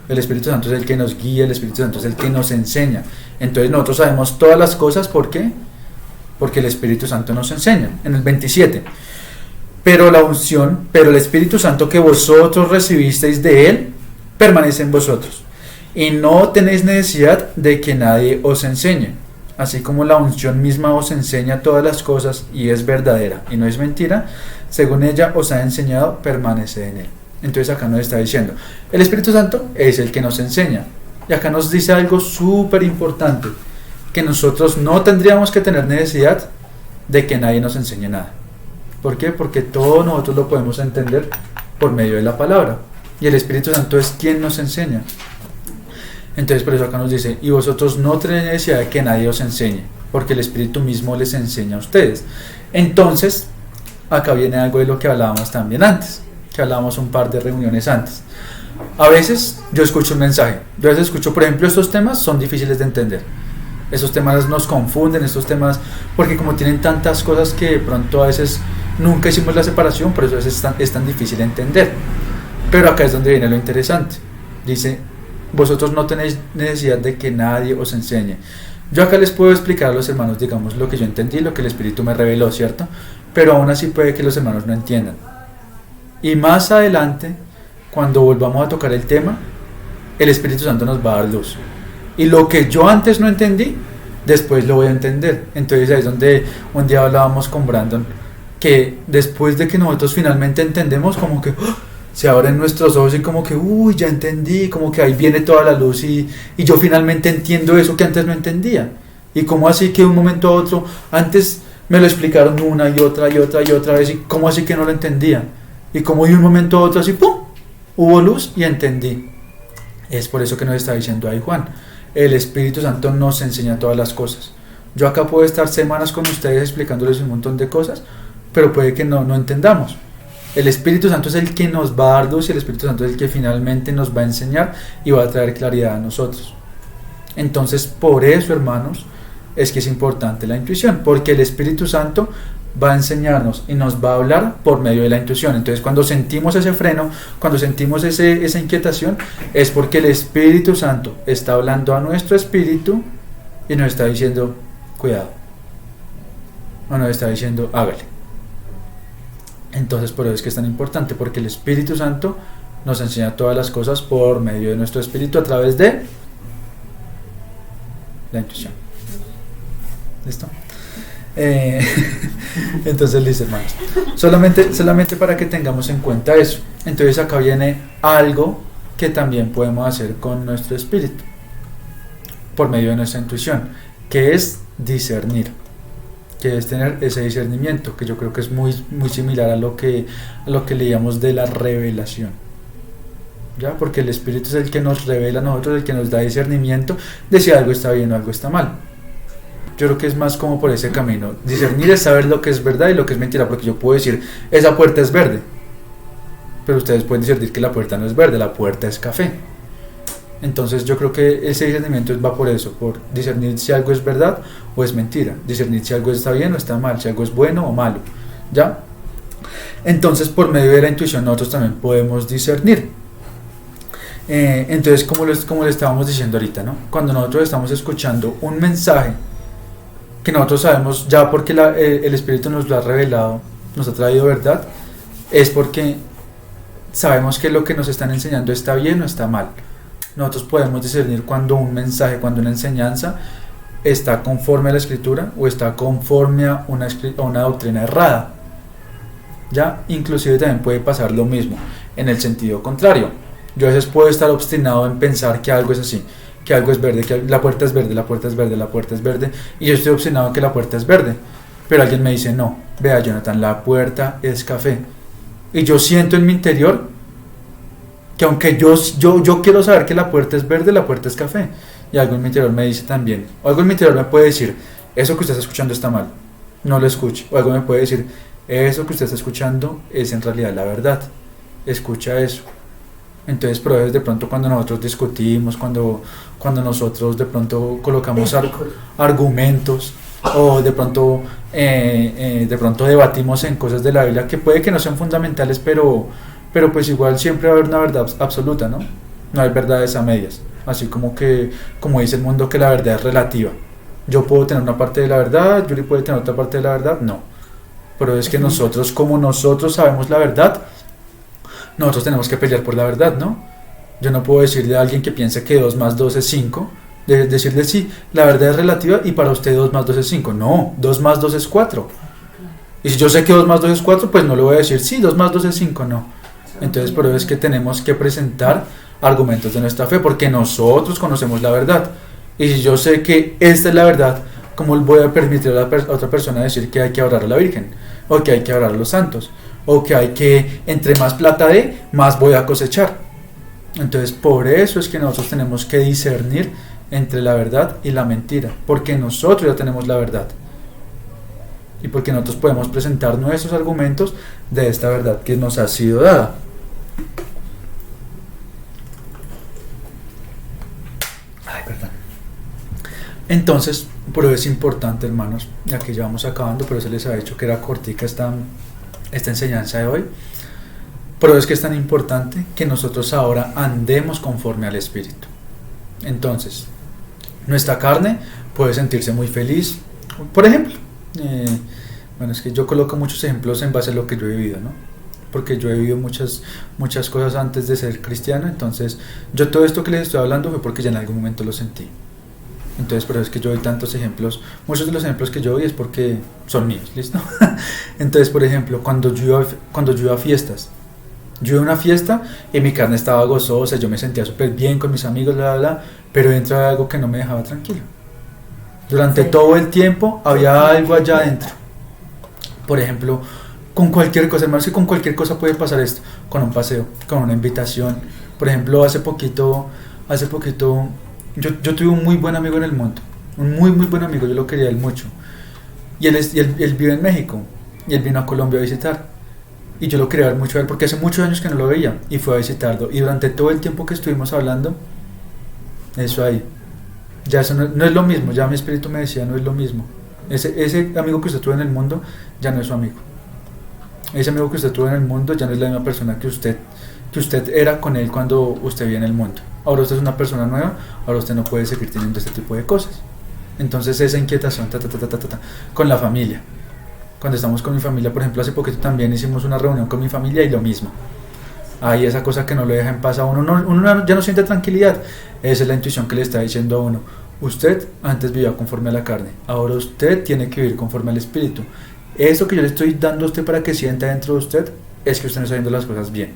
El Espíritu Santo es el que nos guía, el Espíritu Santo es el que nos enseña. Entonces nosotros sabemos todas las cosas, ¿por qué? Porque el Espíritu Santo nos enseña. En el 27, pero el Espíritu Santo que vosotros recibisteis de Él, permanece en vosotros, y no tenéis necesidad de que nadie os enseñe. Así como la unción misma os enseña todas las cosas y es verdadera y no es mentira, según ella os ha enseñado, permanece en Él. Entonces acá nos está diciendo, el Espíritu Santo es el que nos enseña. Y acá nos dice algo súper importante, que nosotros no tendríamos que tener necesidad de que nadie nos enseñe nada. ¿Por qué? Porque todo nosotros lo podemos entender por medio de la palabra. Y el Espíritu Santo es quien nos enseña. Entonces por eso acá nos dice, y vosotros no tenéis necesidad de que nadie os enseñe, porque el Espíritu mismo les enseña a ustedes. Entonces, acá viene algo de lo que hablábamos también antes, que hablábamos un par de reuniones antes. A veces yo escucho un mensaje, yo a veces escucho, por ejemplo, estos temas son difíciles de entender. Esos temas nos confunden, estos temas, porque como tienen tantas cosas que de pronto a veces nunca hicimos la separación, por eso a veces es tan difícil de entender. Pero acá es donde viene lo interesante. Dice, vosotros no tenéis necesidad de que nadie os enseñe. Yo acá les puedo explicar a los hermanos, digamos, lo que yo entendí, lo que el Espíritu me reveló, ¿cierto? Pero aún así puede que los hermanos no entiendan. Y más adelante, cuando volvamos a tocar el tema, el Espíritu Santo nos va a dar luz. Y lo que yo antes no entendí, después lo voy a entender. Entonces ahí es donde un día hablábamos con Brandon, que después de que nosotros finalmente entendemos, como que se abren nuestros ojos y como que, uy, ya entendí, como que ahí viene toda la luz y yo finalmente entiendo eso que antes no entendía. Y como así que de un momento a otro, antes me lo explicaron una y otra vez, y como así que no lo entendía. Y como de un momento a otro así, ¡pum!, hubo luz y entendí. Es por eso que nos está diciendo ahí Juan, el Espíritu Santo nos enseña todas las cosas. Yo acá puedo estar semanas con ustedes explicándoles un montón de cosas, pero puede que no entendamos. El Espíritu Santo es el que nos va a dar luz y el Espíritu Santo es el que finalmente nos va a enseñar y va a traer claridad a nosotros. Entonces, por eso, hermanos, es que es importante la intuición, porque el Espíritu Santo va a enseñarnos y nos va a hablar por medio de la intuición. Entonces, cuando sentimos ese freno, cuando sentimos esa inquietación, es porque el Espíritu Santo está hablando a nuestro espíritu y nos está diciendo, cuidado, o nos está diciendo, hágale. Entonces, por eso es que es tan importante, porque el Espíritu Santo nos enseña todas las cosas por medio de nuestro espíritu a través de la intuición. ¿Listo? Entonces, listo, hermanos, solamente para que tengamos en cuenta eso. Entonces acá viene algo que también podemos hacer con nuestro espíritu por medio de nuestra intuición, que es discernir, que es tener ese discernimiento, que yo creo que es muy similar a lo que leíamos de la revelación, ¿ya? Porque el Espíritu es el que nos revela a nosotros, el que nos da discernimiento de si algo está bien o algo está mal. Yo creo que es más como por ese camino. Discernir es saber lo que es verdad y lo que es mentira, porque yo puedo decir, esa puerta es verde, pero ustedes pueden discernir que la puerta no es verde, la puerta es café. Entonces yo creo que ese discernimiento va por eso, por discernir si algo es verdad o es mentira, discernir si algo está bien o está mal, si algo es bueno o malo, ¿ya? Entonces, por medio de la intuición nosotros también podemos discernir. Entonces, como le estábamos diciendo ahorita, ¿no? Cuando nosotros estamos escuchando un mensaje que nosotros sabemos ya porque el Espíritu nos lo ha revelado, nos ha traído verdad, es porque sabemos que lo que nos están enseñando está bien o está mal. Nosotros podemos discernir cuando un mensaje, cuando una enseñanza está conforme a la Escritura o está conforme a una doctrina errada. Ya, inclusive también puede pasar lo mismo en el sentido contrario. Yo a veces puedo estar obstinado en pensar que algo es así, que algo es verde, que la puerta es verde, la puerta es verde, la puerta es verde, y yo estoy obstinado en que la puerta es verde, pero alguien me dice, no, vea Jonathan, la puerta es café, y yo siento en mi interior que aunque yo quiero saber que la puerta es verde, la puerta es café, y algo en mi interior me dice también, o algo en mi interior me puede decir, eso que usted está escuchando está mal, no lo escuche, o algo me puede decir, eso que usted está escuchando es en realidad la verdad, escucha eso. Entonces, pero es de pronto cuando nosotros discutimos, cuando nosotros de pronto colocamos argumentos, o de pronto debatimos en cosas de la Biblia que puede que no sean fundamentales, pero pues igual siempre va a haber una verdad absoluta, ¿no? No hay verdades a medias, así como dice el mundo, que la verdad es relativa. Yo puedo tener una parte de la verdad, Yuri puede tener otra parte de la verdad, no. Pero es que nosotros, como nosotros sabemos la verdad, nosotros tenemos que pelear por la verdad, ¿no? Yo no puedo decirle a alguien que piense que 2 más 2 es 5, decirle sí, la verdad es relativa y para usted 2 más 2 es 5. No, 2 más 2 es 4. Y si yo sé que 2 más 2 es 4, pues no le voy a decir sí, 2 más 2 es 5, no. Entonces, por eso es que tenemos que presentar argumentos de nuestra fe, porque nosotros conocemos la verdad. Y si yo sé que esta es la verdad, ¿cómo voy a permitir a otra persona decir que hay que orar a la Virgen? O que hay que orar a los santos, o que hay que, entre más plata dé, más voy a cosechar. Entonces, por eso es que nosotros tenemos que discernir entre la verdad y la mentira, porque nosotros ya tenemos la verdad y porque nosotros podemos presentar nuestros argumentos de esta verdad que nos ha sido dada. Entonces, por eso es importante, hermanos, ya que ya vamos acabando, pero se les ha dicho que era cortica esta enseñanza de hoy. Por eso es que es tan importante que nosotros ahora andemos conforme al Espíritu. Entonces, nuestra carne puede sentirse muy feliz. Por ejemplo, bueno, es que yo coloco muchos ejemplos en base a lo que yo he vivido, ¿no? porque yo he vivido muchas cosas antes de ser cristiano. Entonces yo todo esto que les estoy hablando fue porque ya en algún momento lo sentí. Entonces por eso es que yo doy tantos ejemplos. Muchos de los ejemplos que yo doy es porque son míos, ¿listo? Entonces, por ejemplo, cuando yo iba a fiestas, yo iba a una fiesta y mi carne estaba gozosa, yo me sentía súper bien con mis amigos, bla, bla, bla, pero dentro había algo que no me dejaba tranquilo. Durante todo el tiempo había algo allá adentro. Por ejemplo, con cualquier cosa, hermanos, que con cualquier cosa puede pasar esto, con un paseo, con una invitación. Por ejemplo, hace poquito yo tuve un muy buen amigo en el mundo, un muy buen amigo, yo lo quería él mucho. Y él vive en México, y él vino a Colombia a visitar. Y yo lo quería ver mucho a él, porque hace muchos años que no lo veía, y fue a visitarlo. Y durante todo el tiempo que estuvimos hablando, eso ahí, ya eso no es lo mismo, ya mi espíritu me decía, no es lo mismo. Ese amigo que usted tuvo en el mundo, ya no es su amigo. Ese amigo que usted tuvo en el mundo, ya no es la misma persona que usted era con él cuando usted vivía en el mundo. Ahora usted es una persona nueva, ahora usted no puede seguir teniendo este tipo de cosas. Entonces esa inquietación con la familia. Cuando estamos con mi familia, por ejemplo, hace poquito también hicimos una reunión con mi familia y lo mismo. Hay esa cosa que no lo deja en paz a uno, uno ya no siente tranquilidad. Esa es la intuición que le está diciendo a uno. Usted antes vivía conforme a la carne, ahora usted tiene que vivir conforme al espíritu. Eso que yo le estoy dando a usted para que sienta dentro de usted, es que usted no está viendo las cosas bien.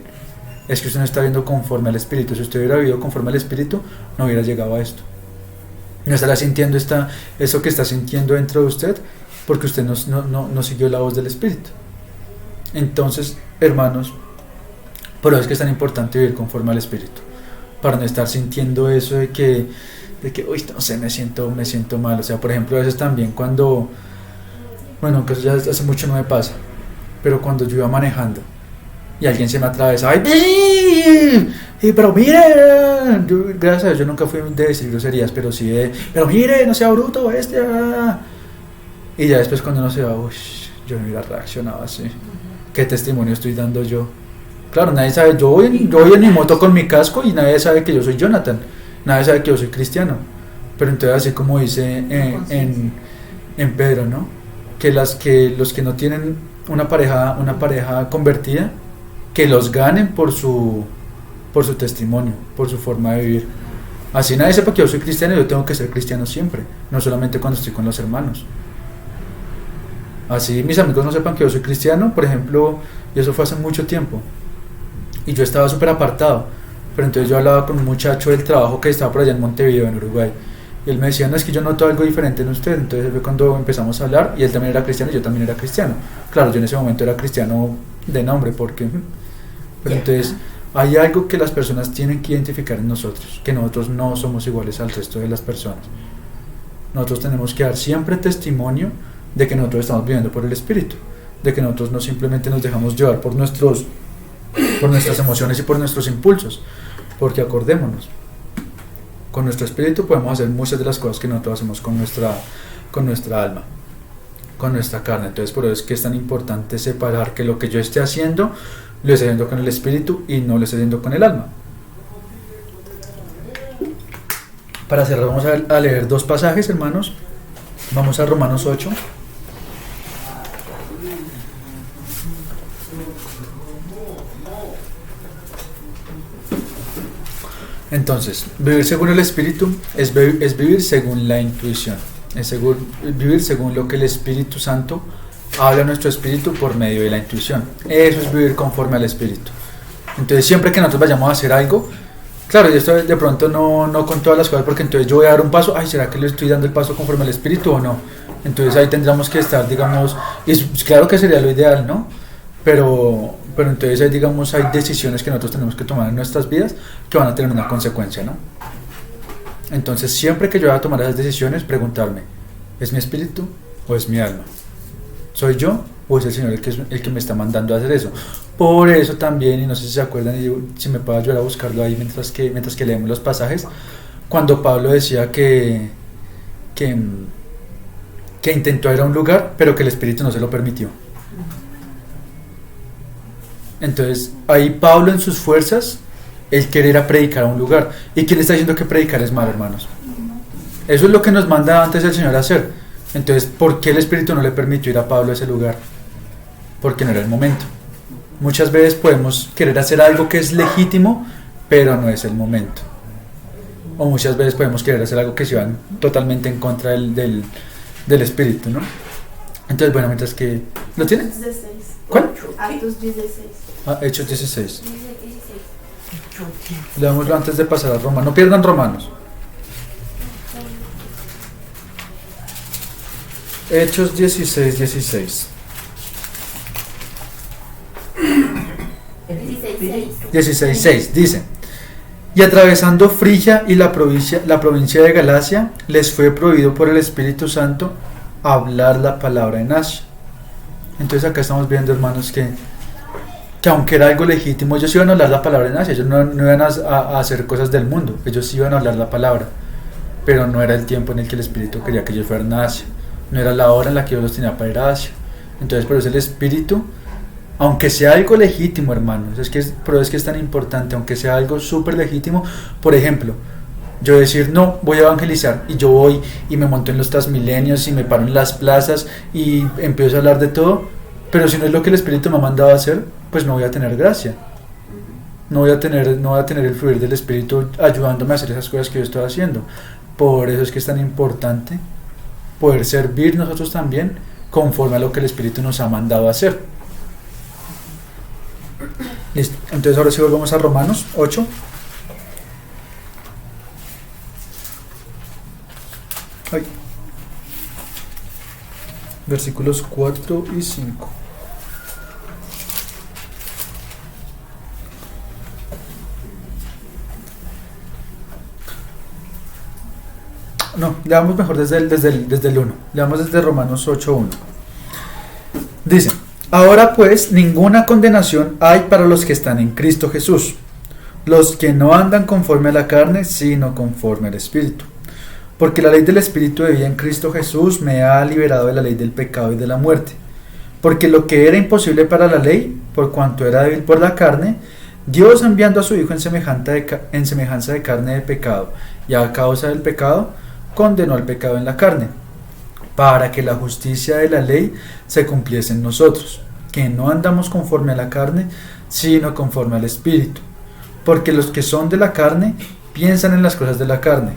Es que usted no está viendo conforme al espíritu. Si usted hubiera vivido conforme al espíritu, no hubiera llegado a esto. No estará sintiendo eso que está sintiendo dentro de usted, porque usted no siguió la voz del espíritu. Entonces, hermanos, por eso es que es tan importante vivir conforme al espíritu, para no estar sintiendo eso de que uy, no sé, me siento mal. O sea, por ejemplo, a veces también cuando, bueno, que eso ya hace mucho no me pasa, pero cuando yo iba manejando y alguien se me atravesa, ¡ay! Pero mire, gracias a Dios yo nunca fui de decir groserías, pero sí pero mire, no sea bruto, bestia. Y ya después cuando uno se va, uy, yo no hubiera reaccionado así. ¿Qué testimonio estoy dando yo? Claro, nadie sabe, yo voy en mi moto con mi casco y nadie sabe que yo soy Jonathan, nadie sabe que yo soy cristiano. Pero entonces así como dice en Pedro, ¿no? Que los que no tienen una pareja convertida, que los ganen por su testimonio, por su forma de vivir. Así nadie sepa que yo soy cristiano, yo tengo que ser cristiano siempre, no solamente cuando estoy con los hermanos. Así mis amigos no sepan que yo soy cristiano, por ejemplo, y eso fue hace mucho tiempo, y yo estaba súper apartado, pero entonces yo hablaba con un muchacho del trabajo que estaba por allá en Montevideo, en Uruguay, y él me decía, no, es que yo noto algo diferente en usted. Entonces fue cuando empezamos a hablar, y él también era cristiano y yo también era cristiano. Claro, yo en ese momento era cristiano de nombre, porque... Pero entonces hay algo que las personas tienen que identificar en nosotros, que nosotros no somos iguales al resto de las personas. Nosotros tenemos que dar siempre testimonio de que nosotros estamos viviendo por el Espíritu, de que nosotros no simplemente nos dejamos llevar por nuestras emociones y por nuestros impulsos, porque acordémonos, con nuestro espíritu podemos hacer muchas de las cosas que nosotros hacemos con nuestra alma, con nuestra carne. Entonces por eso es que es tan importante separar que lo que yo esté haciendo lo estoy haciendo con el espíritu y no lo estoy haciendo con el alma. Para cerrar vamos a leer dos pasajes, hermanos. Vamos a Romanos 8. Entonces, vivir según el Espíritu es vivir según la intuición, vivir según lo que el Espíritu Santo habla a nuestro espíritu por medio de la intuición. Eso es vivir conforme al Espíritu. Entonces, siempre que nosotros vayamos a hacer algo, claro, y esto de pronto no con todas las cosas, porque entonces yo voy a dar un paso, ay, ¿será que le estoy dando el paso conforme al Espíritu o no? Entonces ahí tendríamos que estar, digamos, y claro que sería lo ideal, ¿no? Pero entonces ahí, digamos, hay decisiones que nosotros tenemos que tomar en nuestras vidas que van a tener una consecuencia, ¿no? Entonces siempre que yo vaya a tomar esas decisiones, preguntarme, ¿es mi espíritu o es mi alma? ¿Soy yo o es el Señor el que me está mandando a hacer eso? Por eso también, y no sé si se acuerdan, y si me puedo ayudar a buscarlo ahí mientras que leemos los pasajes, cuando Pablo decía que intentó ir a un lugar, pero que el espíritu no se lo permitió. Entonces, ahí Pablo en sus fuerzas, él quiere ir a predicar a un lugar. ¿Y quién está diciendo que predicar es malo, hermanos? Eso es lo que nos manda antes el Señor a hacer. Entonces, ¿por qué el Espíritu no le permitió ir a Pablo a ese lugar? Porque no era el momento. Muchas veces podemos querer hacer algo que es legítimo, pero no es el momento. O muchas veces podemos querer hacer algo que se va totalmente en contra del espíritu, ¿no? Entonces, bueno, mientras que... ¿Lo tiene? 16. ¿Cuál? Actos 16. Hechos 16. Leámoslo antes de pasar a Romanos. No pierdan Romanos. Hechos 16, 16. 16, 6 dice: y atravesando Frigia y la provincia de Galacia, les fue prohibido por el Espíritu Santo hablar la palabra en Asia. Entonces acá estamos viendo, hermanos, que aunque era algo legítimo, ellos iban a hablar la palabra en Asia, ellos no iban a hacer cosas del mundo, ellos iban a hablar la palabra, pero no era el tiempo en el que el Espíritu quería que ellos fueran a Asia, no era la hora en la que Dios los tenía para ir a Asia. Entonces por eso el Espíritu, aunque sea algo legítimo, hermanos, pero es que es tan importante, aunque sea algo súper legítimo. Por ejemplo, yo decir, no, voy a evangelizar, y yo voy y me monto en los Transmilenios y me paro en las plazas y empiezo a hablar de todo, pero si no es lo que el Espíritu me ha mandado a hacer, pues no voy a tener gracia, no voy a tener el fluir del Espíritu ayudándome a hacer esas cosas que yo estoy haciendo. Por eso es que es tan importante poder servir nosotros también conforme a lo que el Espíritu nos ha mandado a hacer. Listo, entonces ahora sí volvamos a Romanos 8. Versículos 4 y 5. No, leamos mejor desde el 1. Leamos desde Romanos 8:1. Dice: ahora pues ninguna condenación hay para los que están en Cristo Jesús, los que no andan conforme a la carne, sino conforme al Espíritu. Porque la ley del Espíritu de vida en Cristo Jesús me ha liberado de la ley del pecado y de la muerte. Porque lo que era imposible para la ley, por cuanto era débil por la carne, Dios, enviando a su Hijo en semejanza de carne de pecado, y a causa del pecado, condenó al pecado en la carne, para que la justicia de la ley se cumpliese en nosotros, que no andamos conforme a la carne, sino conforme al Espíritu. Porque los que son de la carne piensan en las cosas de la carne,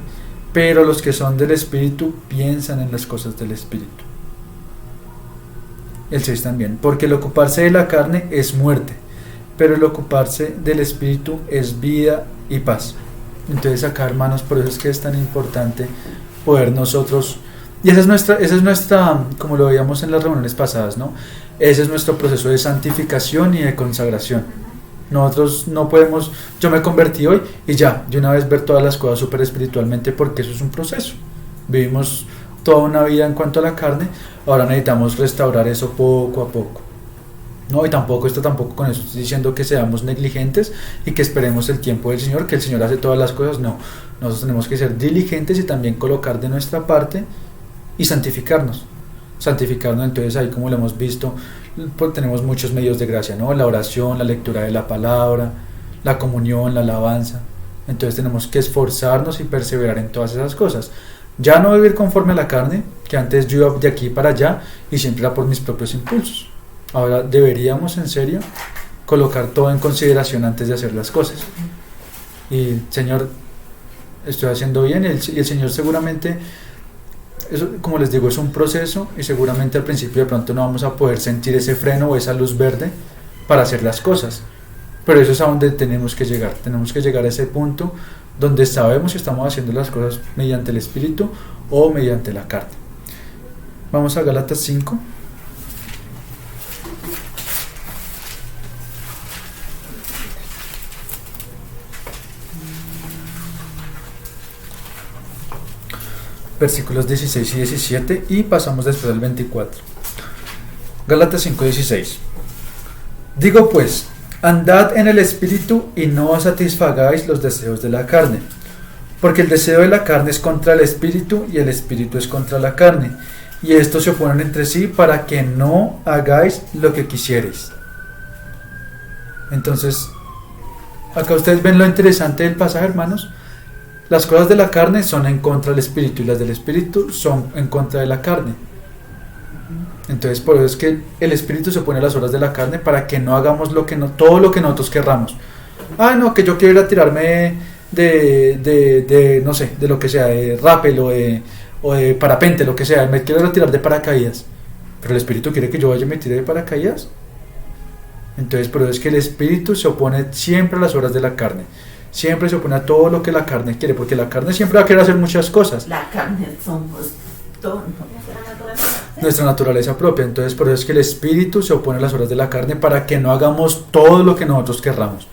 pero los que son del Espíritu piensan en las cosas del Espíritu. El 6 también: porque el ocuparse de la carne es muerte, pero el ocuparse del Espíritu es vida y paz. Entonces acá, hermanos, por eso es que es tan importante poder nosotros, y esa es nuestra, como lo veíamos en las reuniones pasadas, ¿no? Ese es nuestro proceso de santificación y de consagración. Nosotros no podemos, yo me convertí hoy y ya, de una vez ver todas las cosas súper espiritualmente, porque eso es un proceso. Vivimos toda una vida en cuanto a la carne, ahora necesitamos restaurar eso poco a poco. No, y tampoco con eso estoy diciendo que seamos negligentes y que esperemos el tiempo del Señor, que el Señor hace todas las cosas. No, nosotros tenemos que ser diligentes y también colocar de nuestra parte y santificarnos. Entonces ahí, como lo hemos visto, pues tenemos muchos medios de gracia, ¿no? La oración, la lectura de la palabra, la comunión, la alabanza. Entonces tenemos que esforzarnos y perseverar en todas esas cosas. Ya no vivir conforme a la carne, que antes yo iba de aquí para allá y siempre era por mis propios impulsos. Ahora deberíamos, en serio, colocar todo en consideración antes de hacer las cosas. Y Señor, estoy haciendo bien, y el Señor seguramente, eso, como les digo, es un proceso, y seguramente al principio de pronto no vamos a poder sentir ese freno o esa luz verde para hacer las cosas, pero eso es a donde tenemos que llegar a ese punto donde sabemos si estamos haciendo las cosas mediante el Espíritu o mediante la carne. Vamos a Gálatas 5. Versículos 16 y 17, y pasamos después al 24. Gálatas 5:16. Digo pues, andad en el Espíritu y no satisfagáis los deseos de la carne, porque el deseo de la carne es contra el Espíritu y el Espíritu es contra la carne, y estos se oponen entre sí para que no hagáis lo que quisierais. Entonces, acá ustedes ven lo interesante del pasaje, hermanos. Las cosas de la carne son en contra del Espíritu y las del Espíritu son en contra de la carne. Entonces por eso es que el Espíritu se opone a las obras de la carne para que no hagamos todo lo que nosotros querramos. No, que yo quiero ir a tirarme de no sé, de lo que sea, de rappel o de parapente, lo que sea, me quiero retirar de paracaídas, pero el Espíritu quiere que yo vaya y me tire de paracaídas. Entonces por eso es que el Espíritu se opone siempre a las obras de la carne, siempre se opone a todo lo que la carne quiere, porque la carne siempre va a querer hacer muchas cosas. La carne somos todos. Nuestra naturaleza propia. Entonces por eso es que el Espíritu se opone a las obras de la carne para que no hagamos todo lo que nosotros querramos.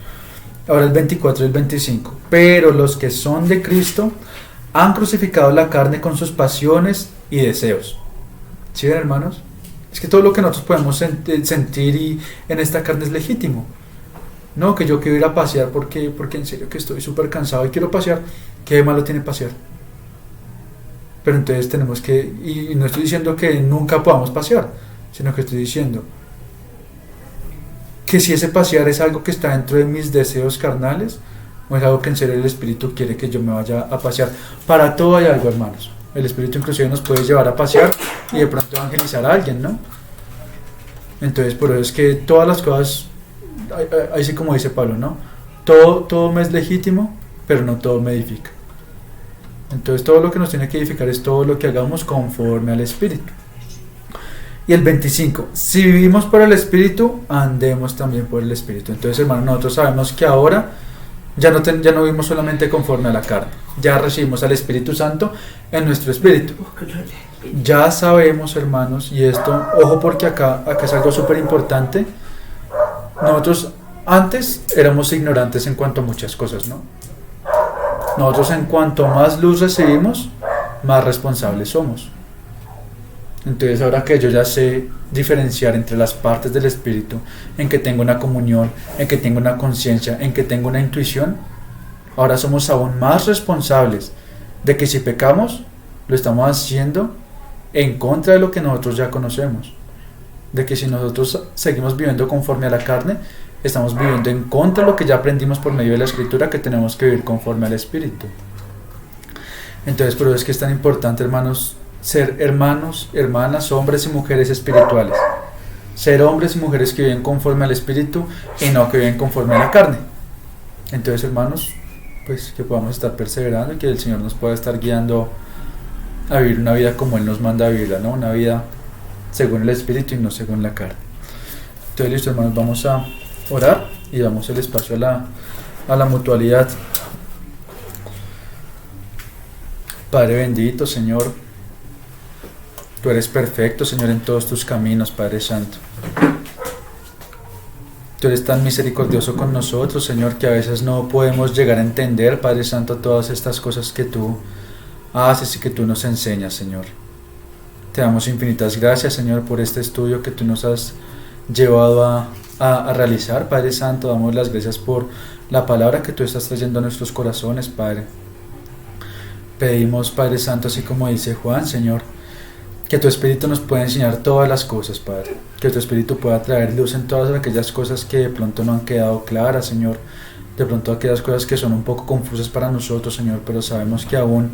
Ahora el 24 y el 25. Pero los que son de Cristo han crucificado la carne con sus pasiones y deseos. ¿Sí ven, hermanos? Es que todo lo que nosotros podemos sentir en esta carne es legítimo. No, que yo quiero ir a pasear porque en serio que estoy súper cansado y quiero pasear. ¿Qué de malo tiene pasear? Pero entonces tenemos que, y no estoy diciendo que nunca podamos pasear, sino que estoy diciendo que si ese pasear es algo que está dentro de mis deseos carnales, o es algo que en serio el Espíritu quiere que yo me vaya a pasear. Para todo hay algo, hermanos. El Espíritu inclusive nos puede llevar a pasear y de pronto evangelizar a alguien, ¿no? Entonces por eso es que todas las cosas, así como dice Pablo, ¿no? Todo me es legítimo, pero no todo me edifica. Entonces todo lo que nos tiene que edificar es todo lo que hagamos conforme al Espíritu. Y el 25, si vivimos por el Espíritu, andemos también por el Espíritu. Entonces, hermanos, nosotros sabemos que ahora ya no vivimos solamente conforme a la carne, ya recibimos al Espíritu Santo en nuestro espíritu. Ya sabemos, hermanos, y esto, ojo, porque acá es algo súper importante. Nosotros antes éramos ignorantes en cuanto a muchas cosas, ¿no? Nosotros en cuanto más luz recibimos, más responsables somos. Entonces ahora que yo ya sé diferenciar entre las partes del Espíritu, en que tengo una comunión, en que tengo una conciencia, en que tengo una intuición, ahora somos aún más responsables de que si pecamos, lo estamos haciendo en contra de lo que nosotros ya conocemos. De que si nosotros seguimos viviendo conforme a la carne, estamos viviendo en contra de lo que ya aprendimos por medio de la Escritura, que tenemos que vivir conforme al Espíritu. Entonces por eso es que es tan importante, hermanos, ser hermanos, hermanas, hombres y mujeres espirituales. Ser hombres y mujeres que viven conforme al Espíritu y no que viven conforme a la carne. Entonces, hermanos, pues que podamos estar perseverando y que el Señor nos pueda estar guiando a vivir una vida como Él nos manda a vivirla, ¿no? Una vida según el Espíritu y no según la carne. Entonces, listo, hermanos, vamos a orar y damos el espacio a la mutualidad. Padre bendito, Señor, Tú eres perfecto, Señor, en todos tus caminos, Padre Santo. Tú eres tan misericordioso con nosotros, Señor, que a veces no podemos llegar a entender, Padre Santo, todas estas cosas que Tú haces y que Tú nos enseñas, Señor. Te damos infinitas gracias, Señor, por este estudio que Tú nos has llevado a realizar, Padre Santo. Damos las gracias por la palabra que Tú estás trayendo a nuestros corazones, Padre. Pedimos, Padre Santo, así como dice Juan, Señor, que Tu Espíritu nos pueda enseñar todas las cosas, Padre. Que Tu Espíritu pueda traer luz en todas aquellas cosas que de pronto no han quedado claras, Señor. De pronto aquellas cosas que son un poco confusas para nosotros, Señor, pero sabemos que aún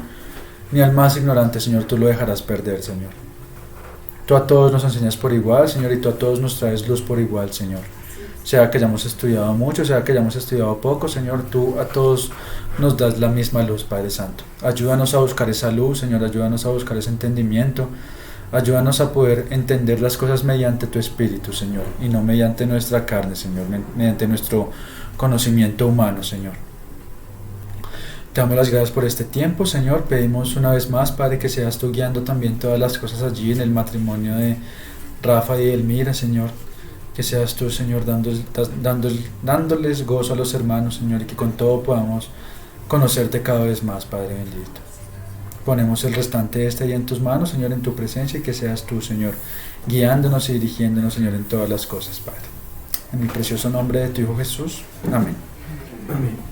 ni al más ignorante, Señor, Tú lo dejarás perder, Señor. Tú a todos nos enseñas por igual, Señor, y Tú a todos nos traes luz por igual, Señor. Sea que hayamos estudiado mucho, sea que hayamos estudiado poco, Señor, Tú a todos nos das la misma luz, Padre Santo. Ayúdanos a buscar esa luz, Señor, ayúdanos a buscar ese entendimiento. Ayúdanos a poder entender las cosas mediante Tu Espíritu, Señor, y no mediante nuestra carne, Señor, mediante nuestro conocimiento humano, Señor. Te damos las gracias por este tiempo, Señor. Pedimos una vez más, Padre, que seas Tú guiando también todas las cosas allí en el matrimonio de Rafa y Elmira, Señor. Que seas Tú, Señor, dándoles gozo a los hermanos, Señor, y que con todo podamos conocerte cada vez más, Padre bendito. Ponemos el restante de este día en Tus manos, Señor, en Tu presencia, y que seas Tú, Señor, guiándonos y dirigiéndonos, Señor, en todas las cosas, Padre. En el precioso nombre de Tu Hijo Jesús. Amén. Amén.